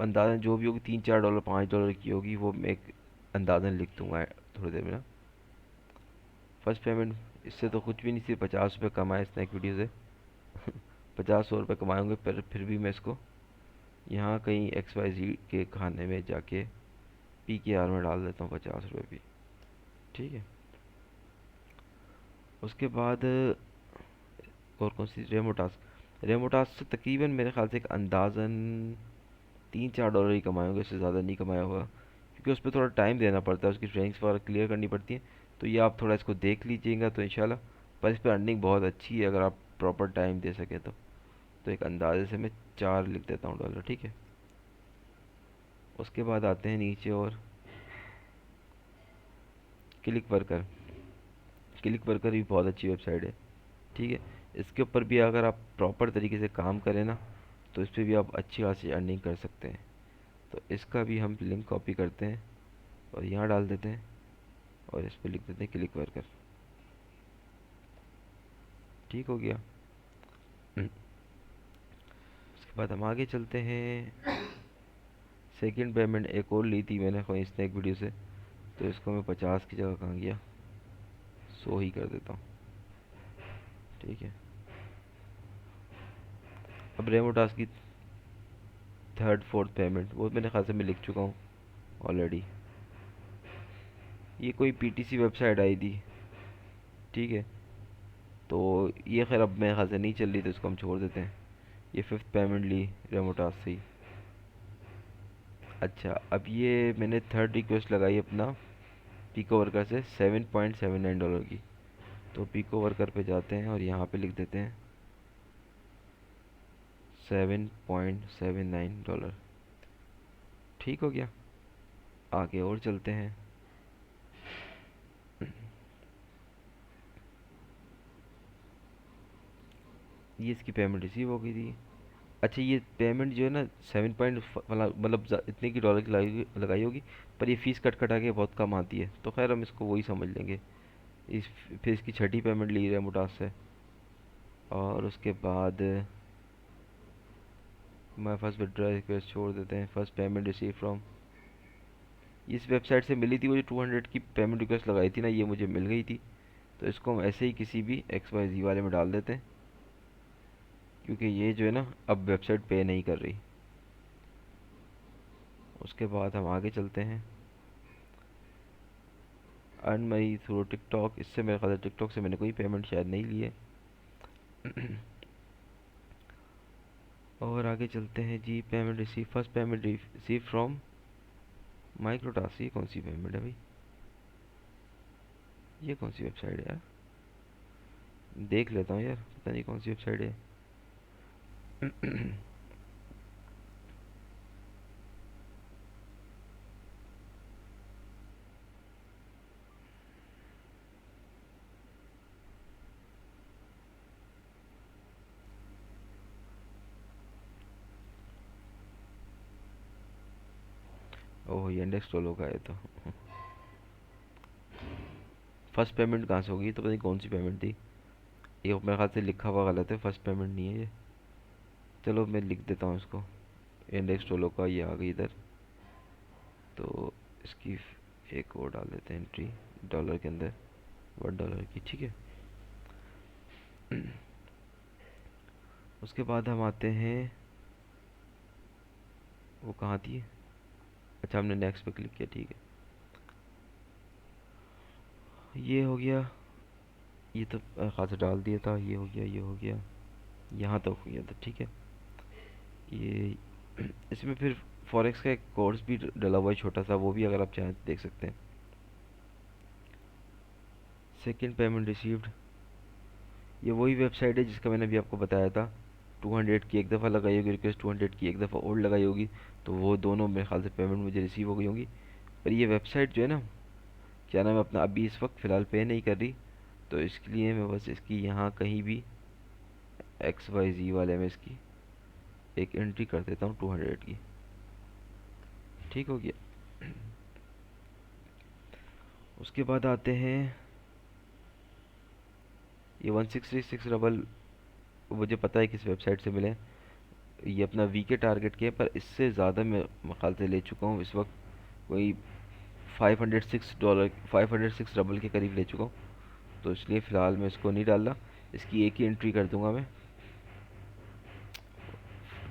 अंदाज़न जो भी होगी, $3-4 $5 की होगी, वो मैं एक अंदाज़न लिख दूंगा थोड़ी देर में ना। फर्स्ट पेमेंट, इससे तो कुछ भी नहीं, सिर्फ ₹50 कमाए स्नैक वीडियो से। 50-100 रुपये कमाए होंगे, पर फिर भी मैं इसको यहाँ कहीं XYZ के खाने में जाके PKR में डाल देता हूँ 50 रुपये भी, ठीक है। उसके बाद और कौन सी, रेमोटास्क से तकरीबन मेरे ख्याल से एक अंदाज़न $3-4 ही कमाए होंगे, इससे ज़्यादा नहीं कमाया होगा, क्योंकि उस पर थोड़ा टाइम देना पड़ता है, उसकी ट्रेनिंग्स वगैरह क्लियर करनी पड़ती हैं। तो ये आप थोड़ा इसको देख लीजिएगा तो इंशाल्लाह, पर इस पर अर्निंग बहुत अच्छी है अगर आप प्रॉपर टाइम दे सकें तो एक अंदाजे से मैं 4 लिख देता हूँ डॉलर, ठीक है। उसके बाद आते हैं नीचे, और क्लिक वर्कर, क्लिक वर्कर भी बहुत अच्छी वेबसाइट है, ठीक है। इसके ऊपर भी अगर आप प्रॉपर तरीके से काम करें ना, तो इस पर भी आप अच्छी खासी अर्निंग कर सकते हैं। तो इसका भी हम लिंक कॉपी करते हैं और यहाँ डाल देते हैं, और इस पर लिख देते हैं क्लिक वर्कर, ठीक हो गया। उसके बाद हम आगे चलते हैं। सेकंड पेमेंट एक और ली थी मैंने कोई स्नैक वीडियो से, तो इसको मैं 50 की जगह कहाँ गया, 100 ही कर देता हूँ, ठीक है। अब रेमो टास्क की थर्ड फोर्थ पेमेंट वो मेरे ख्याल से मैं लिख चुका हूँ ऑलरेडी। ये कोई पीटीसी वेबसाइट आई थी, ठीक है। तो ये खैर अब मेरे ख्याल से नहीं चल रही, तो इसको हम छोड़ देते हैं। ये फिफ्थ पेमेंट ली रेमो टास्क से ही। अच्छा, अब ये मैंने थर्ड रिक्वेस्ट लगाई अपना पीको वर्कर से $7.79 की। तो पीको वर्कर पे जाते हैं और यहाँ पे लिख देते हैं $7.79। ठीक हो गया। आगे और चलते हैं। ये इसकी पेमेंट रिसीव हो गई थी। अच्छा, ये पेमेंट जो है ना 7 पॉइंट मतलब इतने की डॉलर की लगाई होगी, पर ये फ़ीस कट कटा के बहुत कम आती है, तो खैर हम इसको वही समझ लेंगे। इस फिर इसकी छठी पेमेंट ली है मोटास से। और उसके बाद मैं फर्स्ट विड्रॉ रिक्वेस्ट छोड़ देते हैं। फर्स्ट पेमेंट रिसीव फ्रॉम, इस वेबसाइट से मिली थी। वो जो 200 की पेमेंट रिक्वेस्ट लगाई थी ना, ये मुझे मिल गई थी। तो इसको हम ऐसे ही किसी भी XYZ वाले में डाल देते हैं, क्योंकि ये जो है ना अब वेबसाइट पे नहीं कर रही। उसके बाद हम आगे चलते हैं। अर्न मनी थ्रू टिकटॉक, इससे मेरे ख्याल से टिकटॉक से मैंने कोई पेमेंट शायद नहीं ली है। और आगे चलते हैं जी। Payment receive, first payment receive from microtask. ये कौन सी पेमेंट है भाई? ये कौन सी वेबसाइट है यार? देख लेता हूँ यार, पता नहीं कौन सी वेबसाइट है। ओह, ये इंडेक्स टोलो का है तो। फर्स्ट पेमेंट कहाँ से होगी? तो पता नहीं कौन सी पेमेंट थी। ये मेरे ख्याल से लिखा हुआ गलत है, फर्स्ट पेमेंट नहीं है ये। चलो मैं लिख देता हूँ इसको। इंडेक्स टोलो का ये आ गई इधर। तो इसकी एक और डाल देते हैं एंट्री डॉलर के अंदर, $1 की, ठीक है। उसके बाद हम आते हैं, वो कहाँ थी? अच्छा, हमने नेक्स्ट पे क्लिक किया, ठीक है। ये हो गया। ये तो खासा डाल दिया था। ये हो गया, ये हो गया, यहाँ तक हो गया था, ठीक है। ये इसमें फिर फॉरेक्स का एक कोर्स भी डला हुआ है छोटा सा, वो भी अगर आप चाहें तो देख सकते हैं। सेकंड पेमेंट रिसीव्ड, ये वही वेबसाइट है जिसका मैंने अभी आपको बताया था। 200 की एक दफ़ा लगाई होगी रिक्वेस्ट, 200 की एक दफ़ा और लगाई होगी, तो वो दोनों मेरे ख्याल से पेमेंट मुझे रिसीव हो गई होंगी। पर ये वेबसाइट जो है ना, क्या नाम है अपना, अभी इस वक्त फ़िलहाल पे नहीं कर रही। तो इसके लिए मैं बस इसकी यहाँ कहीं भी XYZ वाले में इसकी एक एंट्री कर देता हूँ 200 की। ठीक हो गया। उसके बाद आते हैं, ये 1636 मुझे पता है किस वेबसाइट से मिले। ये अपना वी के टारगेट के, पर इससे ज़्यादा मैं ख्याल से ले चुका हूँ इस वक्त। कोई $506, $506 के करीब ले चुका हूँ। तो इसलिए फ़िलहाल मैं इसको नहीं डाल रहा। इसकी एक ही एंट्री कर दूंगा मैं,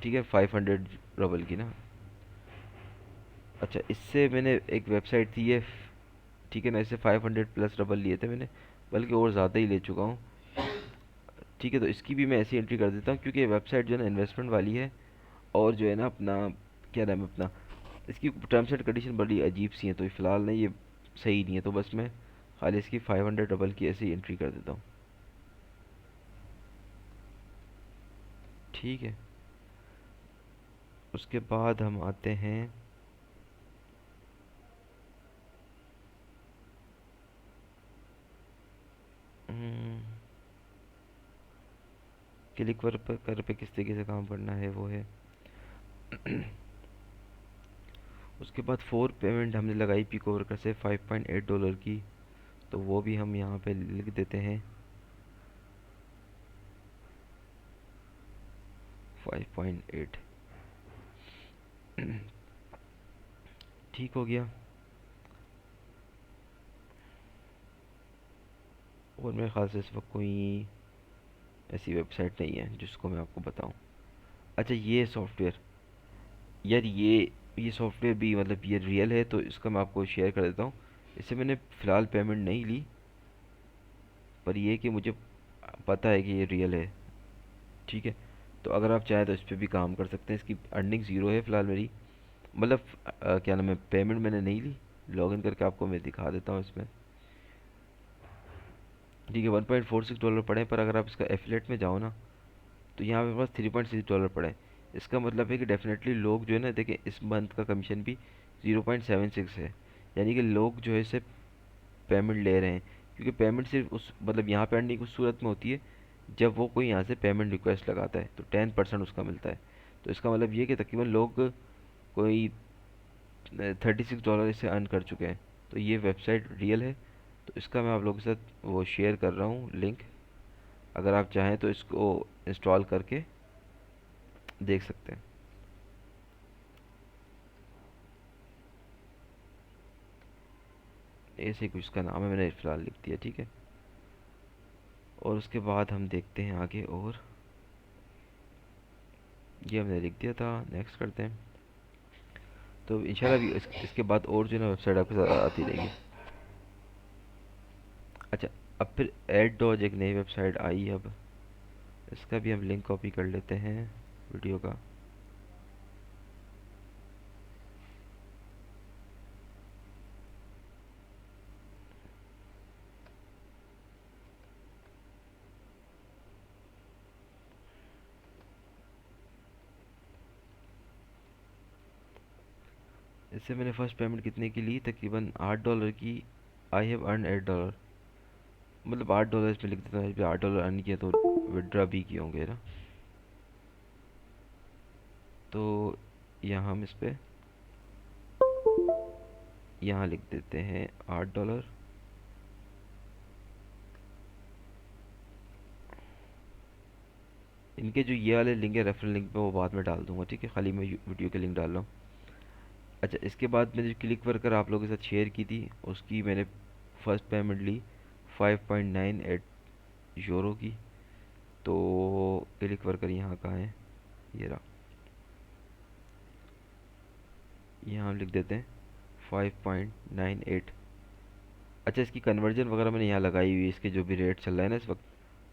ठीक है, $500 की ना। अच्छा, इससे मैंने एक वेबसाइट थी ये, ठीक है ना, इससे 500+ डबल लिए थे मैंने, बल्कि और ज़्यादा ही ले चुका हूँ। ठीक है, तो इसकी भी मैं ऐसी एंट्री कर देता हूँ, क्योंकि ये वेबसाइट जो है ना इन्वेस्टमेंट वाली है। और जो है ना अपना, क्या नाम है अपना, इसकी टर्म्स एंड कंडीशन बड़ी अजीब सी हैं, तो फ़िलहाल ना ये सही नहीं है। तो बस मैं खाली इसकी 500 डबल की ऐसी एंट्री कर देता हूँ। ठीक है। उसके बाद हम आते हैं, क्लिक पर कर पे किस तरीके से काम करना है वो है। उसके बाद फोर पेमेंट हमने लगाई पिको वर्कर से $5.8 की। तो वो भी हम यहाँ पे लिख देते हैं 5.8। ठीक हो गया। और मेरे ख्याल से इस वक्त कोई ऐसी वेबसाइट नहीं है जिसको मैं आपको बताऊं। अच्छा ये सॉफ्टवेयर, यार ये सॉफ्टवेयर भी मतलब ये रियल है, तो इसका मैं आपको शेयर कर देता हूँ। इससे मैंने फ़िलहाल पेमेंट नहीं ली, पर ये कि मुझे पता है कि ये रियल है। ठीक है, तो अगर आप चाहें तो इस पे भी काम कर सकते हैं। इसकी अर्निंग ज़ीरो है फ़िलहाल मेरी, मतलब क्या नाम है, पेमेंट मैंने नहीं ली। लॉगिन करके आपको मैं दिखा देता हूँ इसमें। ठीक है, $1.46 पड़े हैं, पर अगर आप इसका एफिलेट में जाओ ना, तो यहाँ पे पास $3.6 पड़े हैं। इसका मतलब है कि डेफिनेटली लोग जो है ना, देखें इस मंथ का कमीशन भी 0.76 है। यानी कि लोग जो है इसे पेमेंट ले रहे हैं, क्योंकि पेमेंट सिर्फ उस मतलब यहाँ पे अर्निंग उस सूरत में होती है जब वो कोई यहाँ से पेमेंट रिक्वेस्ट लगाता है, तो 10% उसका मिलता है। तो इसका मतलब ये कि तकरीबन लोग कोई $36 इससे अर्न कर चुके हैं। तो ये वेबसाइट रियल है। तो इसका मैं आप लोगों के साथ वो शेयर कर रहा हूँ लिंक, अगर आप चाहें तो इसको इंस्टॉल करके देख सकते हैं। ऐसे ही कुछ इसका नाम है, मैंने फ़िलहाल लिख दिया। ठीक है, और उसके बाद हम देखते हैं आगे। और ये हमने लिख दिया था, नेक्स्ट करते हैं। तो इंशाल्लाह भी इसके बाद और जो है ना वेबसाइट आपके साथ आती रहेगी। अच्छा, अब फिर एड डॉज एक नई वेबसाइट आई है अब, इसका भी हम लिंक कॉपी कर लेते हैं वीडियो का। इससे मैंने फर्स्ट पेमेंट कितने की ली, तकरीबन $8 की। आई हैव अर्न $8, मतलब $8 इसमें लिख देता हूँ, इस पे $8 अर्न किया, तो विड्रा भी किए होंगे ना। तो यहाँ हम इस पे यहाँ लिख देते हैं $8। इनके जो ये वाले लिंक है रेफरल लिंक पे, वो बाद में डाल दूंगा। ठीक है, खाली मैं वीडियो के लिंक डाल रहा हूँ। अच्छा, इसके बाद मैंने जो क्लिक वर्कर आप लोगों के साथ शेयर की थी, उसकी मैंने फर्स्ट पेमेंट ली 5.98 यूरो की। तो क्लिक वर्कर यहाँ कहाँ है, ये रहा, यहाँ हम लिख देते हैं 5.98। अच्छा, इसकी कन्वर्जन वगैरह मैंने यहाँ लगाई हुई है, इसके जो भी रेट चल रहा है ना इस वक्त,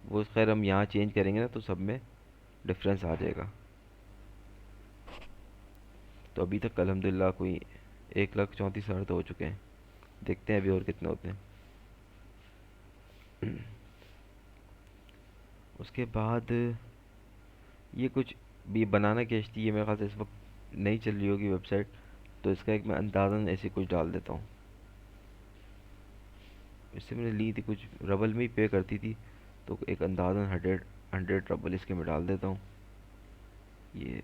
वो खैर हम यहाँ चेंज करेंगे ना तो सब में डिफरेंस आ जाएगा। तो अभी तक अल्हम्दुलिल्लाह कोई 1,34,000 तो हो चुके हैं। देखते हैं अभी और कितने होते हैं। उसके बाद ये कुछ भी बनाना कैश थी, ये मेरे ख्याल से इस वक्त नहीं चल रही होगी वेबसाइट, तो इसका एक मैं अंदाज़न ऐसे कुछ डाल देता हूँ। इससे मैंने ली थी कुछ रबल में ही पे करती थी, तो एक अंदाज़न 100 रबल इसके मैं डाल देता हूँ। ये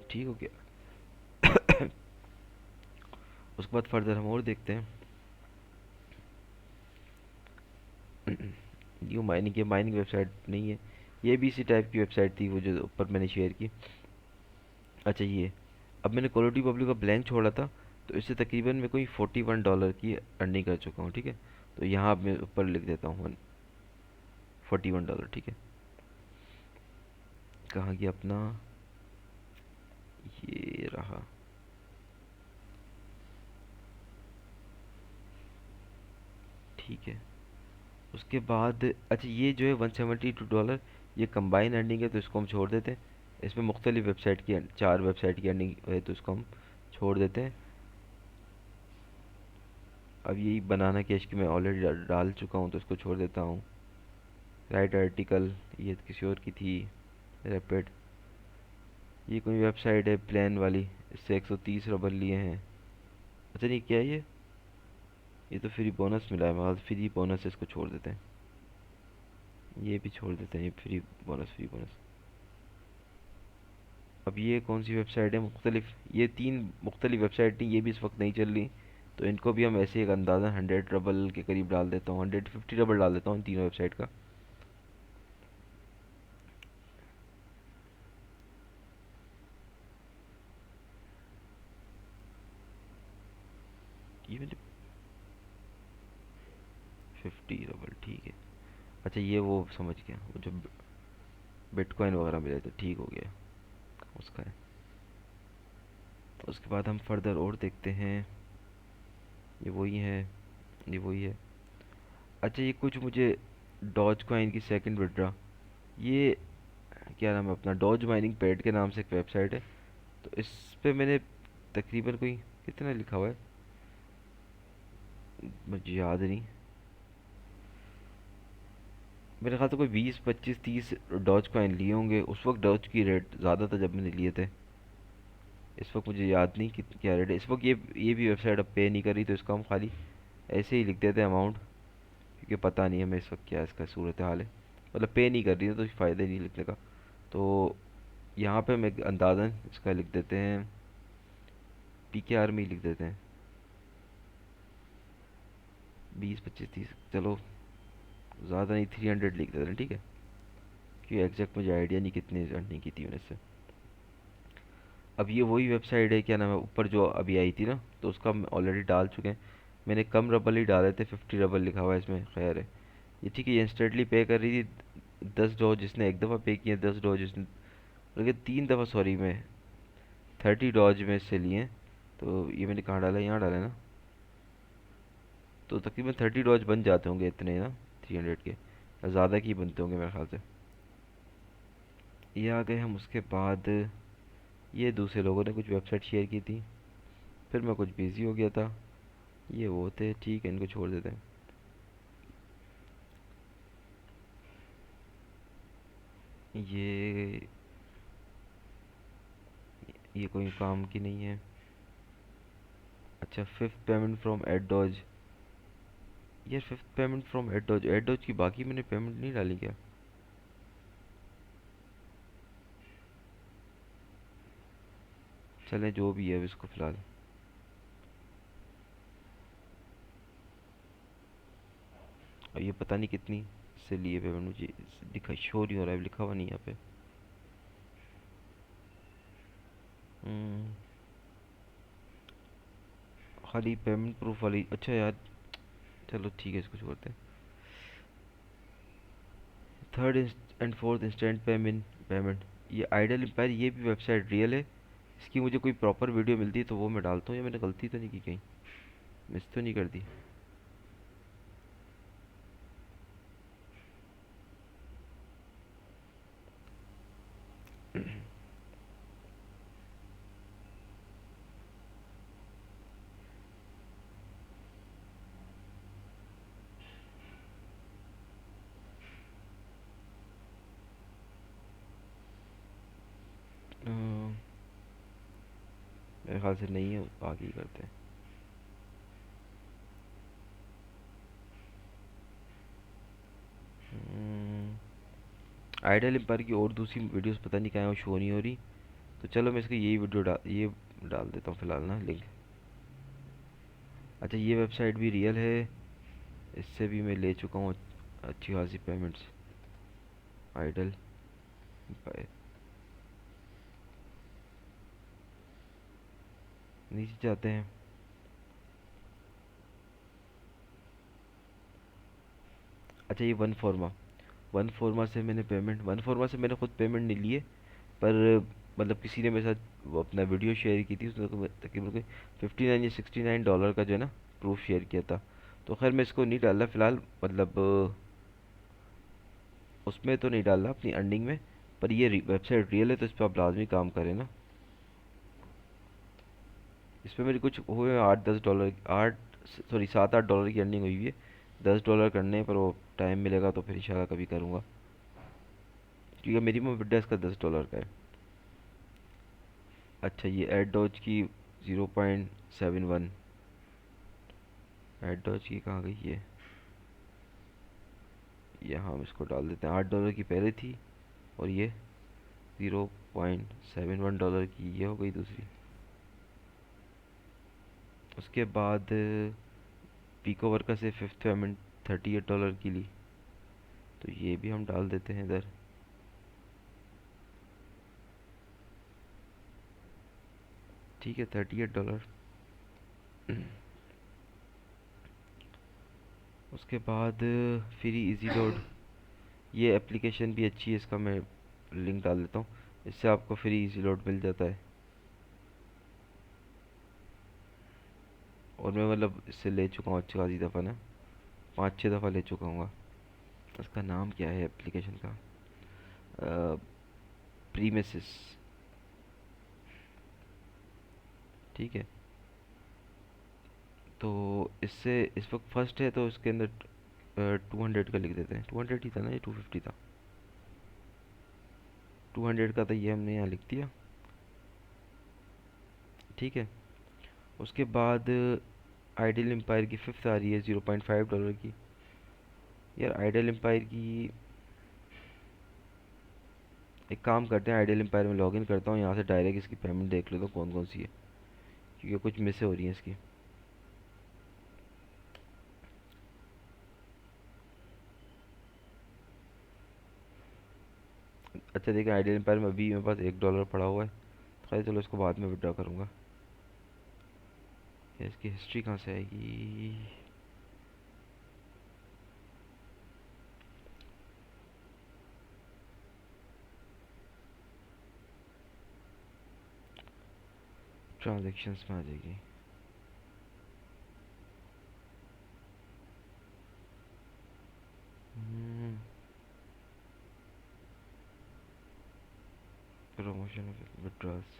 ठीक हो गया। उसके बाद फर्दर हम और देखते हैं। न्यू माइनिंग, ये माइनिंग वेबसाइट नहीं है, ये भी इसी टाइप की वेबसाइट थी वो जो ऊपर मैंने शेयर की। अच्छा ये, अब मैंने कॉल ऑफ ड्यूटी पब्लिक का ब्लैंक छोड़ा था, तो इससे तकरीबन मैं कोई $41 की अर्निंग कर चुका हूँ। ठीक है, तो यहाँ अब मैं ऊपर लिख देता हूँ $41। ठीक है, कहाँ गया अपना, ये रहा। ठीक है, उसके बाद अच्छा ये जो है $172, ये कंबाइन अर्निंग है, तो इसको हम छोड़ देते हैं। इसमें मुख्तलिफ वेबसाइट की 4 वेबसाइट की अर्निंग है, तो इसको हम छोड़ देते हैं। अब यही बनाना कैश की मैं ऑलरेडी डाल चुका हूँ, तो इसको छोड़ देता हूँ। राइट आर्टिकल, ये किसी और की थी। रैपिड, ये कोई वेबसाइट है प्लान वाली, इससे 130 रबल लिए हैं। अच्छा नहीं, क्या है ये तो फ्री बोनस मिला है, मगर फ्री बोनस, इसको छोड़ देते हैं। ये भी छोड़ देते हैं, ये फ्री बोनस, फ्री बोनस। अब ये कौन सी वेबसाइट है मुख्तलिफ, ये 3 मुख्तलिफ वेबसाइट थी, ये भी इस वक्त नहीं चल रही। तो इनको भी हम ऐसे एक अंदाज़ा 100 रबल के करीब डाल देता हूँ, 150 रबल डाल देता हूँ तीनों वेबसाइट का। ये मैंने 50 रबल, ठीक है। अच्छा ये वो समझ गया, वो जो बिटकॉइन वगैरह मिले थे, ठीक हो गया, उसका है। उसके बाद हम फर्दर और देखते हैं। ये वही है, ये वही है। अच्छा ये कुछ मुझे डॉज कॉइन की सेकंड विड्रा, ये क्या नाम है अपना, डॉज माइनिंग पैड के नाम से एक वेबसाइट है। तो इस पे मैंने तकरीबन कोई कितना लिखा हुआ है, मुझे याद नहीं, मेरे ख्याल से कोई 20 25 30 डॉज कॉइन लिए होंगे। उस वक्त डॉज की रेट ज़्यादा था जब मैंने लिए थे। इस वक्त मुझे याद नहीं कि क्या रेट है इस वक्त। ये भी वेबसाइट अब पे नहीं कर रही, तो इसको हम खाली ऐसे ही लिख देते हैं अमाउंट, क्योंकि पता नहीं हमें इस वक्त क्या इसका सूरत हाल है। मतलब पे नहीं कर रही है तो फ़ायदा ही नहीं लिखने का। तो यहाँ पे हम एक अंदाज़न इसका लिख देते हैं, PKR में ही लिख देते हैं, 20 25 30, चलो ज़्यादा नहीं, 300 लिख देते हैं, ठीक है। क्योंकि एग्जैक्ट मुझे आइडिया नहीं कितनी अर्निंग की थी मैंने इससे। अब ये वही वेबसाइट है, क्या नाम है, ऊपर जो अभी आई थी ना, तो उसका हम ऑलरेडी डाल चुके हैं। मैंने कम रबल ही डाले थे, 50 रबल लिखा हुआ है इसमें, खैर है। ये ठीक है, ये इंस्टेंटली पे कर रही थी। 10 डॉज जिसने एक दफ़ा पे किए, 10 डॉज जिसने, बल्कि 3 दफ़ा, सॉरी, मैं 30 डॉज में इससे लिए हैं। तो ये मैंने कहाँ डाला है? यहाँ डाला है ना। तो तकरीबन 30 डॉज बन जाते होंगे इतने ना, 300 के, ज़्यादा की बनते होंगे मेरे ख्याल से। ये आ गए हम। उसके बाद ये दूसरे लोगों ने कुछ वेबसाइट शेयर की थी, फिर मैं कुछ बिज़ी हो गया था। ये वो थे, ठीक है, इनको छोड़ देते हैं। ये ये कोई काम की नहीं है। अच्छा, फिफ्थ पेमेंट फ्रॉम एडोज। यार फिफ्थ पेमेंट फ्रॉम एडोज, एडोज की बाकी मैंने पेमेंट नहीं डाली क्या? चलें जो भी है अब इसको फ़िलहाल। और ये पता नहीं कितनी से लिए पेमेंट, मुझे दिखा शो नहीं हो रहा है, लिखा हुआ नहीं यहाँ पे। हम्म, खाली पेमेंट प्रूफ वाली, अच्छा यार, चलो ठीक है, इसको छोड़ते हैं। Third and fourth instant payment, ये आइडल एम्पायर, ये भी वेबसाइट रियल है। इसकी मुझे कोई प्रॉपर वीडियो मिलती है तो वो मैं डालता हूँ, या मैंने गलती तो नहीं की कहीं, मिस तो नहीं कर दी? अ, मेरे ख्याल से नहीं है, आगे ही करते हैं। आइडल एम्पायर की और दूसरी वीडियोस पता नहीं कहाँ है, वो शो नहीं हो रही। तो चलो मैं इसकी यही वीडियो ये डाल देता हूँ फिलहाल ना, लिंक। अच्छा ये वेबसाइट भी रियल है, इससे भी मैं ले चुका हूँ अच्छी खासी पेमेंट्स। आइडल एम्पायर, नीचे जाते हैं। अच्छा ये वन फोरमा से मैंने पेमेंट, वन फोरमा से मैंने खुद पेमेंट नहीं ली है, पर मतलब किसी ने मेरे साथ वो अपना वीडियो शेयर की थी, उसने तकरीबन कोई 59 या 69 डॉलर का जो है ना प्रूफ शेयर किया था। तो खैर मैं इसको नहीं डाल रहा फिलहाल, मतलब उसमें तो नहीं डाल रहा अपनी अर्निंग में। पर ये वेबसाइट रियल है, तो इस पर आप लाजमी काम करें ना। इस पर मेरी कुछ हुए 8 10 डॉलर, आठ, सॉरी 7 8 डॉलर की अर्निंग हुई है। 10 डॉलर करने हैं, पर वो टाइम मिलेगा तो फिर इंशाल्लाह कभी करूँगा, क्योंकि मिनिमम विड्रा इसका 10 डॉलर का है। अच्छा ये एड डॉज की 0.71, एड डॉज की कहाँ गई ये? यहाँ हम इसको डाल देते हैं, 8 डॉलर की पहले थी, और ये 0.71 डॉलर की ये हो गई दूसरी। उसके बाद पीको वर्का से फिफ्थ पेमेंट 38 डॉलर की ली, तो ये भी हम डाल देते हैं इधर। ठीक है, 38 डॉलर। उसके बाद फ्री इजी लोड, ये एप्लीकेशन भी अच्छी है, इसका मैं लिंक डाल देता हूँ। इससे आपको फ्री इजी लोड मिल जाता है। और मैं मतलब इससे ले चुका हूँ अच्छी खासी दफ़ा ना, 5-6 दफ़ा ले चुका हूँ। इसका नाम क्या है एप्लीकेशन का? प्रीमिसिस। ठीक है। तो इससे इस वक्त फर्स्ट है, तो इसके अंदर 200 का लिख देते हैं। 200 ही था ना, ये 250 था? 200 का था, ये हमने यहाँ लिख दिया। ठीक है। उसके बाद आइडियल एम्पायर की फिफ्थ आ रही है $0.5 की। यार आइडियल एम्पायर की एक काम करते हैं, आइडियल एम्पायर में लॉगिन करता हूँ, यहाँ से डायरेक्ट इसकी पेमेंट देख लेता हूँ कौन कौन सी है, क्योंकि कुछ मिस हो रही है इसकी। अच्छा देखिए, आइडियल एम्पायर में अभी मेरे पास $1 पड़ा हुआ है। खैर चलो, इसको बाद में विड्रॉ करूँगा। ये इसकी हिस्ट्री कहाँ से आएगी? ट्रांजेक्शन्स में आ जाएगी। Promotion withdrawals.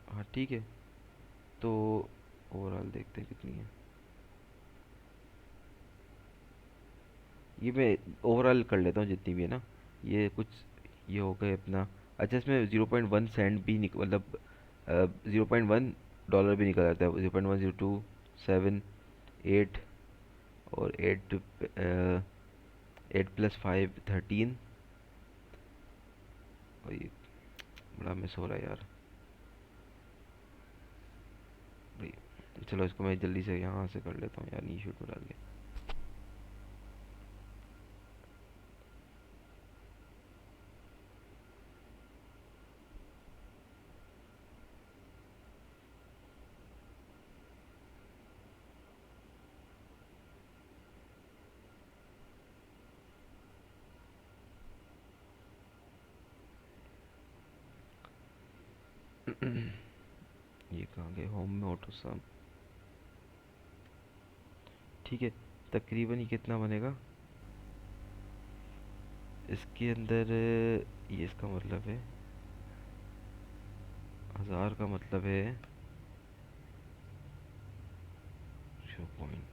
हाँ ठीक है। तो ओवरऑल देखते हैं कितनी है ये। मैं ओवरऑल कर लेता हूँ जितनी भी है ना, ये कुछ ये हो गए अपना। अच्छा, इसमें 0.1 सेंट भी मतलब 0.1 डॉलर भी निकल जाता है। 0.1027 और 8 + 5 13। और ये बड़ा मिस हो रहा है यार भाई। चलो इसको मैं जल्दी से यहाँ से कर लेता हूँ यार, नी शूट में डाल के। ये कहाँ गए, होम में ऑटो सम। ठीक है। तकरीबन ये कितना बनेगा इसके अंदर? ये इसका मतलब है 1000 का मतलब है 0 पॉइंट।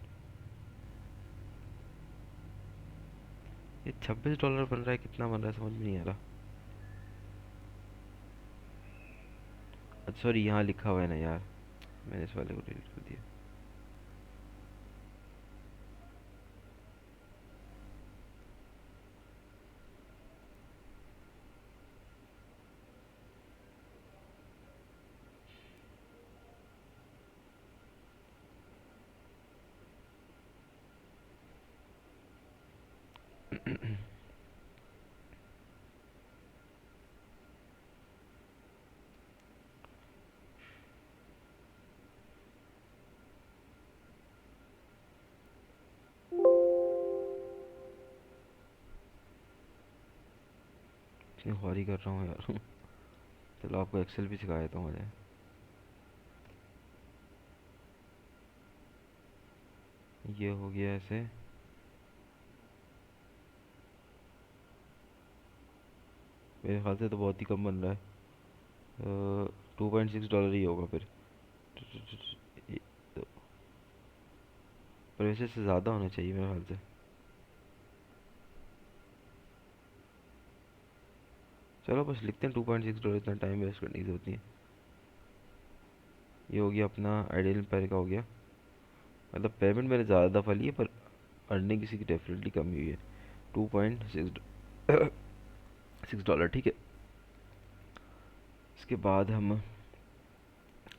ये $26 बन रहा है, कितना बन रहा है समझ में नहीं आ रहा। अच्छा सॉरी, यहाँ लिखा हुआ है ना यार, मैंने इस वाले को डिलीट कर दिया। इतनी ख्वारी कर रहा हूँ यार। चलो आपको एक्सेल भी सिखा देता हूँ मुझे। ये हो गया ऐसे। मेरे ख्याल से तो बहुत ही कम बन रहा है। $2.6 ही होगा फिर। ये तो- पर वैसे से ज़्यादा होना चाहिए मेरे ख्याल से। चलो बस लिखते हैं $2.6, इतना टाइम वेस्ट करने की जरूरत नहीं है। ये हो गया अपना आइडियल एम्पायर का हो गया। मतलब पेमेंट मैंने ज़्यादा दफ़ा ली है, पर अर्निंग किसी की डेफिनेटली कम हुई है। 2.6 ठीक है। इसके बाद हम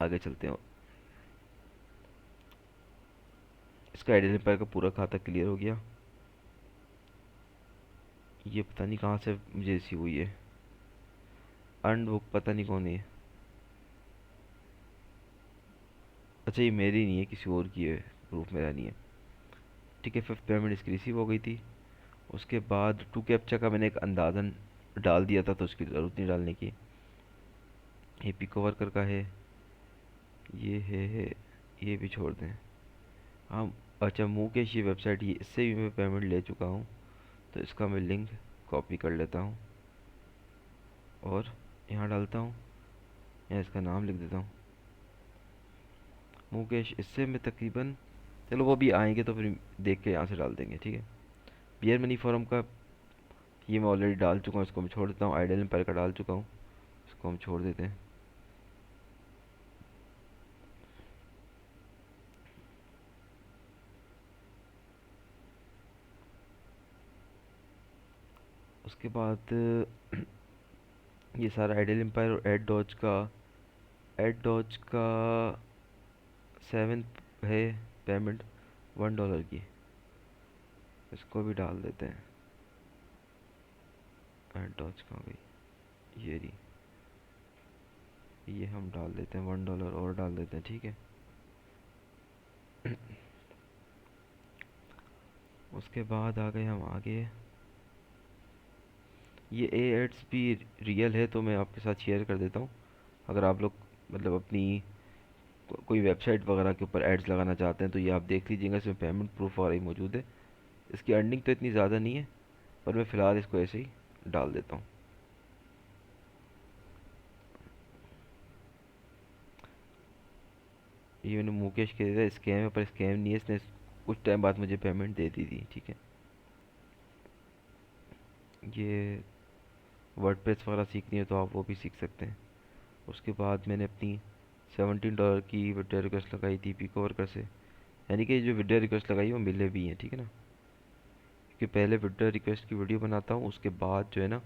आगे चलते हैं। इसका आइडियल एम्पायर का पूरा खाता क्लियर हो गया। ये पता नहीं कहाँ से मुझे रिसीव हुई है। अर्न बुक पता नहीं कौन है। अच्छा ये मेरी नहीं है, किसी और की है, प्रूफ मेरा नहीं है। ठीक है, फिफ्थ पेमेंट इसकी रिसीव हो गई थी। उसके बाद टू कैप्चा का मैंने एक अंदाज़न डाल दिया था, तो उसकी ज़रूरत नहीं डालने की। ये पिको वर्कर का है, ये ये भी छोड़ दें। हाँ, अच्छा मुकेश ये वेबसाइट, ये इससे भी मैं पेमेंट ले चुका हूँ, तो इसका मैं लिंक कॉपी कर लेता हूँ और यहाँ डालता हूँ, यहाँ इसका नाम लिख देता हूँ मुकेश। इससे मैं तकरीबन, चलो वो भी आएंगे तो फिर देख के यहाँ से डाल देंगे, ठीक है। बियर मनी फॉरम का ये मैं ऑलरेडी डाल चुका हूँ, इसको मैं छोड़ देता हूँ। आइडल एम्पायर का डाल चुका हूँ, इसको हम छोड़ देते हैं। उसके बाद ये सारा आइडल एम्पायर और एड डॉज का सेवेंथ है पेमेंट $1 की, इसको भी डाल देते हैं। एड डॉज कहाँ गई, ये रही, ये हम डाल देते हैं $1 और डाल देते हैं, ठीक है। उसके बाद आ गए हम आगे। ये ए एड्स भी रियल है, तो मैं आपके साथ शेयर कर देता हूँ। अगर आप लोग मतलब अपनी कोई वेबसाइट वगैरह के ऊपर एड्स लगाना चाहते हैं तो ये आप देख लीजिएगा, इसमें पेमेंट प्रूफ वगैरह ही मौजूद है। इसकी अर्निंग तो इतनी ज़्यादा नहीं है, पर मैं फ़िलहाल इसको ऐसे ही डाल देता हूँ। ये मैंने मुकेश के दिया था, स्कैम है पर स्कैम नहीं है, इसने कुछ टाइम बाद मुझे पेमेंट दे दी थी, ठीक है। ये वर्डप्रेस वगैरह सीखनी है तो आप वो भी सीख सकते हैं। उसके बाद मैंने अपनी $17 की विड्रॉ रिक्वेस्ट लगाई थी पिको वर्कर से, यानी कि जो विड्रॉ रिक्वेस्ट लगाई वो मिले भी हैं, ठीक है ना। क्योंकि पहले विड्रॉ रिक्वेस्ट की वीडियो बनाता हूँ, उसके बाद जो है ना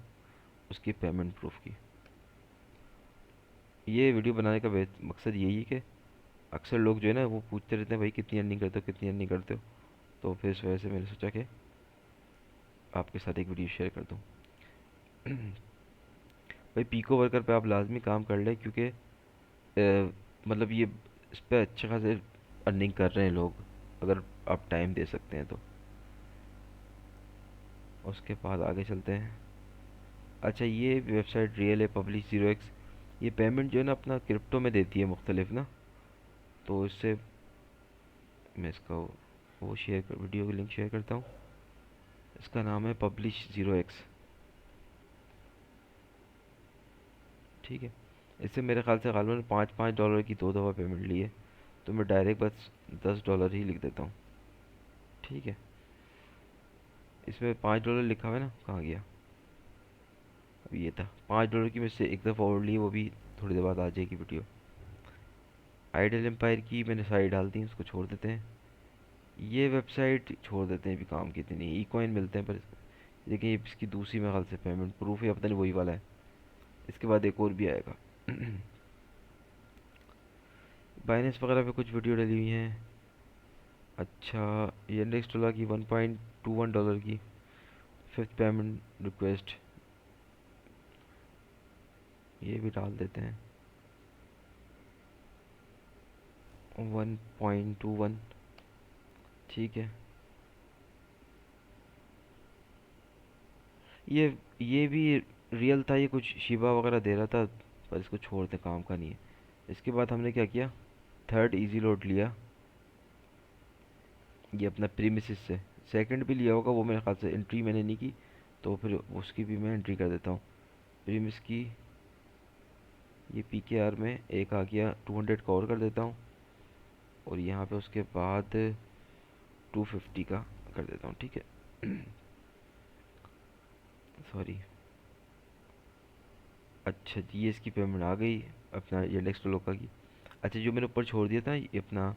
उसकी पेमेंट प्रूफ की। ये वीडियो बनाने का मकसद यही है कि अक्सर लोग जो है ना वो पूछते रहते हैं भाई कितनी अर्निंग करते हो, कितनी अर्निंग करते हो। तो फिर इस वजह से मैंने सोचा कि आपके साथ एक वीडियो शेयर कर दूँ। भाई पीको वर्कर पे आप लाजमी काम कर लें, क्योंकि मतलब ये इस पे अच्छे खासे अर्निंग कर रहे हैं लोग, अगर आप टाइम दे सकते हैं तो। उसके बाद आगे चलते हैं। अच्छा ये वेबसाइट रियल है, पब्लिश 0x। ये पेमेंट जो है ना अपना क्रिप्टो में देती है मुख्तलिफ ना, तो इससे मैं इसका वो शेयर कर, वीडियो की लिंक शेयर करता हूँ। इसका नाम है पब्लिश 0x, ठीक है। इससे मेरे ख्याल से गालबन पाँच पाँच डॉलर की 2 दफ़ा पेमेंट ली है, तो मैं डायरेक्ट बस $10 ही लिख देता हूँ, ठीक है। इसमें $5 लिखा हुआ है ना, कहाँ गया, अब ये था। $5 की मैं से एक दफ़ा और ली, वो भी थोड़ी देर बाद आ जाएगी वीडियो। आइडल एम्पायर की मैंने सारी डाल दी, उसको छोड़ देते हैं। ये वेबसाइट छोड़ देते हैं, भी काम की इतनी। ई कॉइन मिलते हैं पर, लेकिन ये इसकी दूसरी मेरे ख्याल से पेमेंट प्रूफ है, पता नहीं वही वाला है। इसके बाद एक और भी आएगा। बाइनेंस वगैरह पे कुछ वीडियो डली हुई हैं। अच्छा ये इंडेक्स डॉलर की $1.21 की फिफ्थ पेमेंट रिक्वेस्ट, ये भी डाल देते हैं। 1.21, ठीक है। ये भी रियल था, ये कुछ शिबा वगैरह दे रहा था, पर इसको छोड़ दे, काम का नहीं है। इसके बाद हमने क्या किया, थर्ड इजी लोड लिया, ये अपना प्रीमिसिस से। सेकंड भी लिया होगा, वो मेरे ख्याल से एंट्री मैंने नहीं की, तो फिर उसकी भी मैं एंट्री कर देता हूँ। प्रीमिस की ये पी के आर में एक आ गया, 200 का और कर देता हूँ, और यहाँ पे उसके बाद 250 का कर देता हूँ, ठीक है। सॉरी। अच्छा जी ये इसकी पेमेंट आ गई, अपना ये नेक्स्ट लोका की। अच्छा जो मैंने ऊपर छोड़ दिया था ये अपना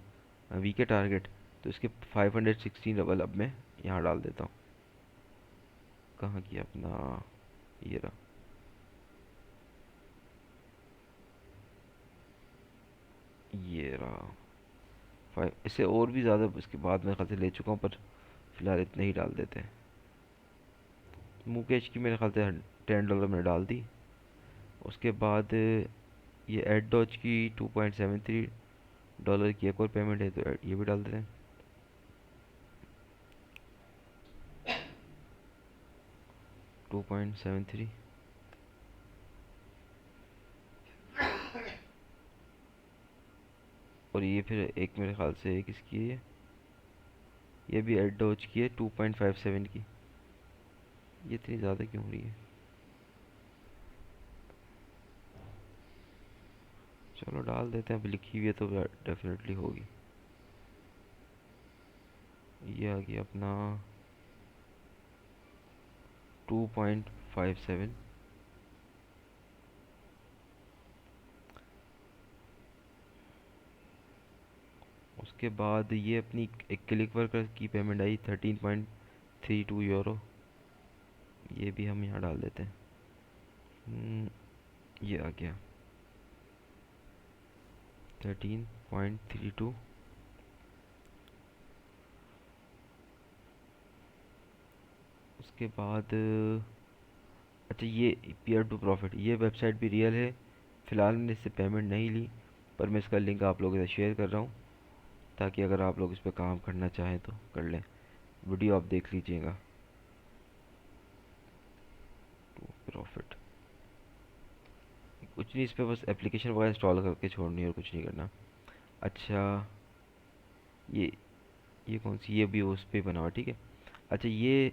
वीके टारगेट, तो इसके 516 डबल अब मैं यहाँ डाल देता हूँ। कहाँ किया अपना, ये रहा, ये रहा 5। इससे और भी ज़्यादा इसके बाद मेरे ख्याल से ले चुका हूँ, पर फिलहाल इतने ही डाल देते हैं। मुकेश की मेरे ख्याल से $10 मैंने डाल दी। उसके बाद ये एड डॉज की $2.73 की एक और पेमेंट है, तो ये भी डाल देते हैं। 2.73। और ये फिर एक मेरे ख्याल से एक इसकी है, ये भी एड डॉज की है 2.57 की। ये इतनी ज़्यादा क्यों हो रही है? चलो डाल देते हैं, अब लिखी हुई है तो डेफिनेटली होगी। ये आ गया अपना 2.57। उसके बाद ये अपनी एक क्लिक वर्कर की पेमेंट आई 13.32 यूरो। ये भी हम यहाँ डाल देते हैं। ये आ गया 13.32। उसके बाद अच्छा, ये पीयर टू प्रॉफिट, ये वेबसाइट भी रियल है। फ़िलहाल मैंने इससे पेमेंट नहीं ली, पर मैं इसका लिंक आप लोगों के साथ शेयर कर रहा हूँ, ताकि अगर आप लोग इस पर काम करना चाहें तो कर लें। वीडियो आप देख लीजिएगा। टू प्रॉफिट कुछ नहीं, इस पर बस एप्लीकेशन वगैरह इंस्टॉल करके छोड़नी है और कुछ नहीं करना। अच्छा, ये ये कौन सी, ये भी उस पर बना हुआ, ठीक है। अच्छा, ये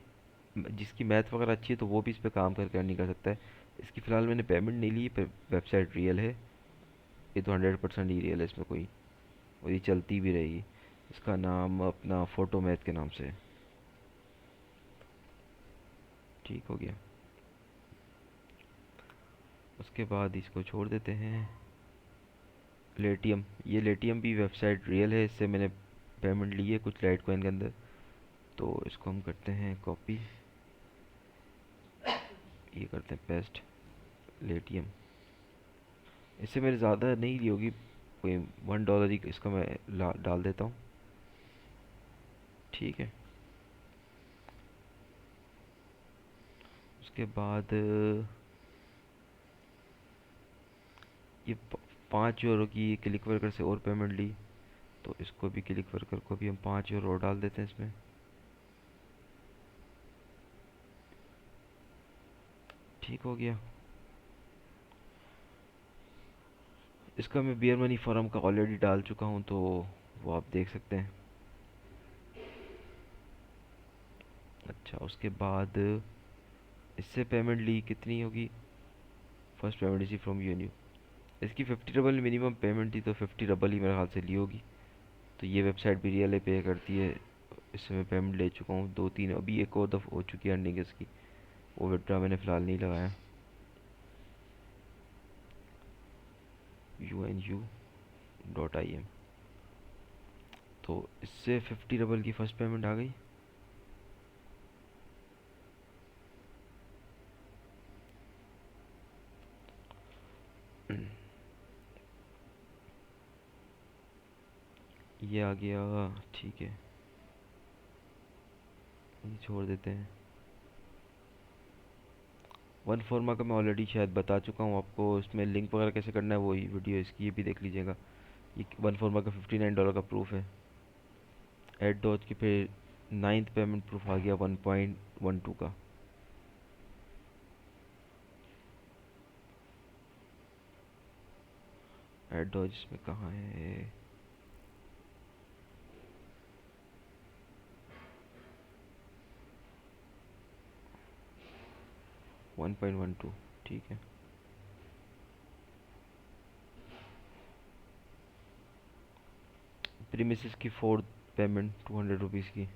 जिसकी मैथ वगैरह अच्छी है तो वो भी इस पर काम करके अर्निंग कर सकता है। इसकी फ़िलहाल मैंने पेमेंट नहीं ली, पर वेबसाइट रियल है। ये तो 100% ही रियल है, इसमें कोई, और ये चलती भी रहेगी। इसका नाम अपना फ़ोटो मैथ के नाम से है। ठीक हो गया। उसके बाद इसको छोड़ देते हैं। लेटियम, ये लेटियम भी वेबसाइट रियल है, इससे मैंने पेमेंट ली है कुछ लाइट कॉइन के अंदर। तो इसको हम करते हैं कॉपी, ये करते हैं पेस्ट। लेटियम, इससे मैंने ज़्यादा नहीं ली होगी, कोई $1 ही इसका मैं डाल देता हूँ। ठीक है। उसके बाद ये 5 यूरो की क्लिक वर्कर से और पेमेंट ली, तो इसको भी क्लिक वर्कर को भी हम 5 यूरो और डाल देते हैं इसमें। ठीक हो गया। इसका मैं बियर मनी फॉर्म का ऑलरेडी डाल चुका हूँ, तो वो आप देख सकते हैं। अच्छा, उसके बाद इससे पेमेंट ली कितनी होगी? फर्स्ट पेमेंट इसी फ्रॉम यून्यू, इसकी 50 रबल मिनिमम पेमेंट थी, तो 50 रबल ही मेरे ख्याल से ली होगी। तो ये वेबसाइट भी रियल पे करती है। इससे मैं पेमेंट ले चुका हूँ 2-3, अभी एक और दफ़ा हो चुकी है अर्निंग इसकी। वो विड्रा मैंने फ़िलहाल नहीं लगाया। UNU.IM, तो इससे 50 रबल की फ़र्स्ट पेमेंट आ गई। ये आ गया, ठीक है, ये छोड़ देते हैं। वन फोर्मा का मैं ऑलरेडी शायद बता चुका हूँ आपको, इसमें लिंक वगैरह कैसे करना है वही वीडियो इसकी, ये भी देख लीजिएगा। ये वन फोर्मा का $59 का प्रूफ है। एड डॉज की फिर 9th पेमेंट प्रूफ आ गया 1.12 का। एड डॉज इसमें कहाँ है? 1.12, ठीक है। प्रीमिसेस की 4th पेमेंट ₹200 की।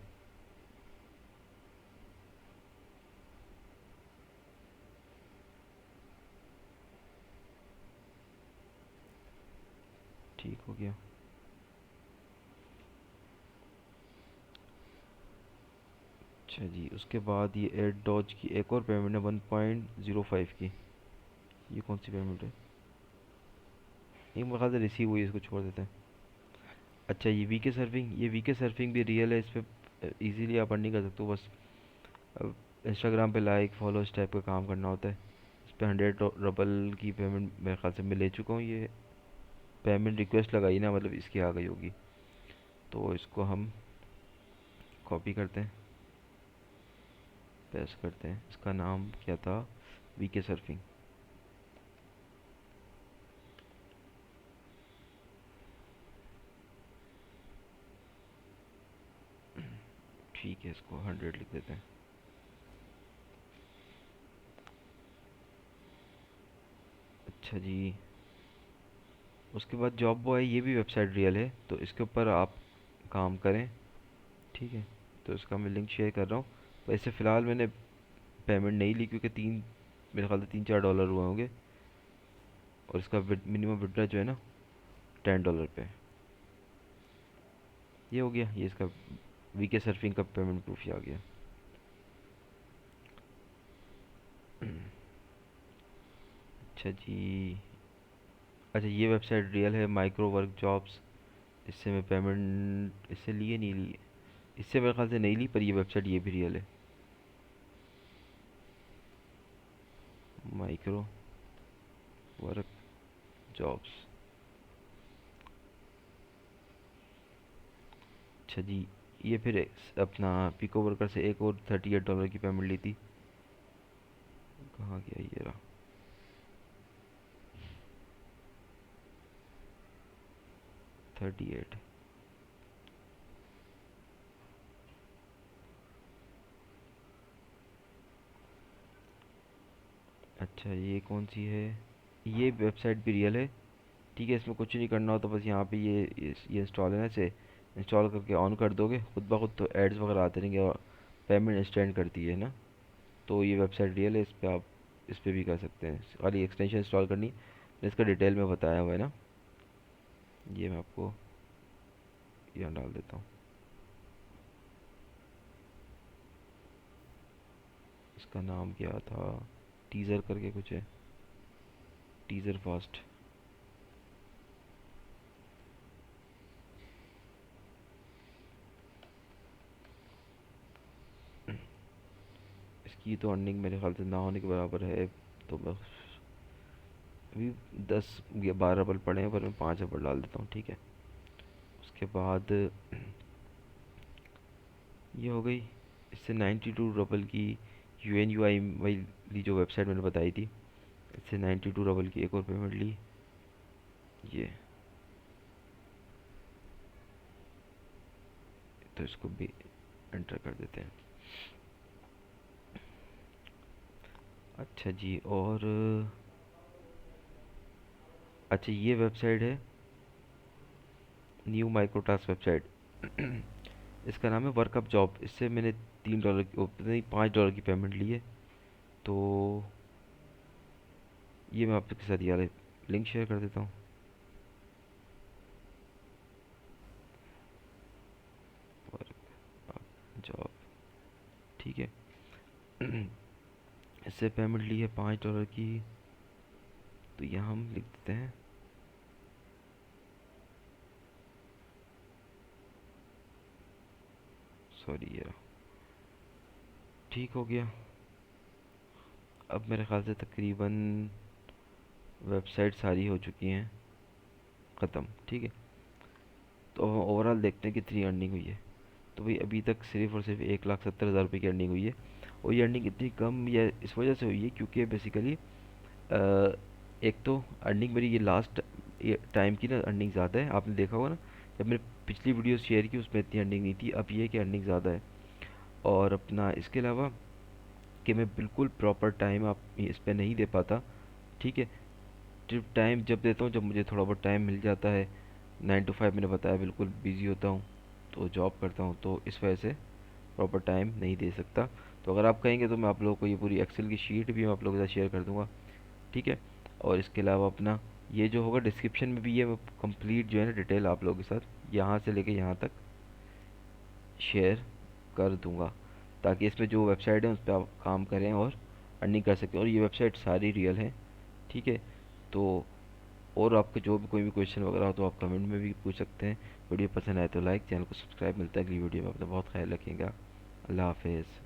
ठीक हो गया। अच्छा जी, उसके बाद ये एड डॉज की एक और पेमेंट है 1.05 की। ये कौन सी पेमेंट है? एक मेरे ख्याल से रिसीव हुई है, इसको छोड़ देते हैं। अच्छा, ये वीके सर्फिंग, ये वीके सर्फिंग भी रियल है। इस पर ईज़िली आप अर्निंग कर सकते हो, बस अब इंस्टाग्राम पे लाइक फॉलो इस टाइप का काम करना होता है। इस पर 100 रबल की पेमेंट मेरे ख्याल से मैं ले चुका हूँ। ये पेमेंट रिक्वेस्ट लगाई ना, मतलब इसकी आ गई होगी। तो इसको हम कॉपी करते हैं, पेस्ट करते हैं। इसका नाम क्या था? Wake surfing. ठीक है, इसको 100 लिख देते हैं। अच्छा जी, उसके बाद जॉब बॉय, ये भी वेबसाइट रियल है, तो इसके ऊपर आप काम करें। ठीक है, तो इसका मैं लिंक शेयर कर रहा हूँ। वैसे फ़िलहाल मैंने पेमेंट नहीं ली, क्योंकि मेरे ख्याल से $3-4 हुए होंगे। और इसका मिनिमम विड्रा जो है ना, $10 पे। ये हो गया, ये इसका वीके सर्फिंग का पेमेंट प्रूफ ही आ गया। अच्छा जी। अच्छा, ये वेबसाइट रियल है, माइक्रो वर्क जॉब्स। इससे मैं पेमेंट इससे लिए नहीं ली, इससे मेरे ख्याल से नहीं ली, पर ये वेबसाइट ये भी रियल है। Micro work jobs. अच्छा जी, ये फिर अपना पिको वर्कर से एक और $38 की पेमेंट ली थी। कहाँ गया ये रहा? 38। अच्छा, ये कौन सी है? ये वेबसाइट भी रियल है। ठीक है, इसमें कुछ नहीं करना हो तो बस यहाँ पे ये इंस्टॉल है ना, इसे इंस्टॉल करके ऑन कर दोगे, खुद ब खुद तो एड्स वगैरह आते रहेंगे और पेमेंट इंस्टेंट करती है ना। तो ये वेबसाइट रियल है, इस पर आप इस पे भी कर सकते हैं, खाली एक्सटेंशन इंस्टॉल करनी। इसका डिटेल में बताया हुआ है ना, ये मैं आपको यहाँ डाल देता हूँ। इसका नाम क्या था? टीज़र करके कुछ है, टीज़र फास्ट। इसकी तो अर्निंग मेरे ख्याल से ना होने के बराबर है। तो मैं अभी 10 या 12 पढ़े हैं, पर मैं 5 डाल देता हूँ, ठीक है। उसके बाद ये हो गई। इससे $92 की UNUI वाली जो वेबसाइट मैंने बताई थी, इससे $92 की एक और पेमेंट ली। ये तो इसको भी एंटर कर देते हैं। अच्छा जी, और अच्छा, ये वेबसाइट है न्यू माइक्रोटास्क वेबसाइट। इसका नाम है वर्कअप जॉब। इससे मैंने $3 की नहीं $5 की पेमेंट ली है। तो ये मैं आपके साथ यार लिंक शेयर कर देता हूँ। वर्कअप जॉब, ठीक है। इससे पेमेंट ली है $5 की। तो यहाँ हम लिख देते हैं, सॉरी ये रहा। ठीक हो गया। अब मेरे ख्याल से तकरीबन वेबसाइट सारी हो चुकी हैं ख़त्म, ठीक है। तो ओवरऑल देखते हैं कितनी अर्निंग हुई है। तो भाई अभी तक सिर्फ और सिर्फ 1,70,000 रुपये की अर्निंग हुई है। और ये अर्निंग इतनी कम या इस वजह से हुई है क्योंकि बेसिकली एक तो अर्निंग मेरी ये लास्ट टाइम की ना अर्निंग ज़्यादा है। आपने देखा होगा ना, जब मैंने पिछली वीडियो शेयर की उसमें इतनी अर्निंग नहीं थी, अब ये है कि अर्निंग ज़्यादा है। और अपना इसके अलावा कि मैं बिल्कुल प्रॉपर टाइम आप इस पर नहीं दे पाता, ठीक है। सिर्फ टाइम जब देता हूँ जब मुझे थोड़ा बहुत टाइम मिल जाता है। 9 to 5 मैंने बताया, बिल्कुल बिजी होता हूँ, तो जॉब करता हूँ, तो इस वजह से प्रॉपर टाइम नहीं दे सकता। तो अगर आप कहेंगे तो मैं आप लोगों को ये पूरी एक्सेल की शीट भी मैं आप लोगों के साथ शेयर कर दूँगा, ठीक है। और इसके अलावा अपना ये जो होगा डिस्क्रिप्शन में भी ये मैं कंप्लीट जो है ना डिटेल आप लोगों के साथ यहाँ से लेके यहाँ तक शेयर कर दूँगा, ताकि इसमें जो वेबसाइट है उस पर आप काम करें और अर्निंग कर सकें। और ये वेबसाइट सारी रियल है, ठीक है। तो और आपके जो भी कोई भी क्वेश्चन वगैरह हो तो आप कमेंट में भी पूछ सकते हैं। वीडियो पसंद आए तो लाइक, चैनल को सब्सक्राइब। मिलता है अगली वीडियो में, अपना बहुत ख्याल रखिएगा। अल्लाह हाफिज़।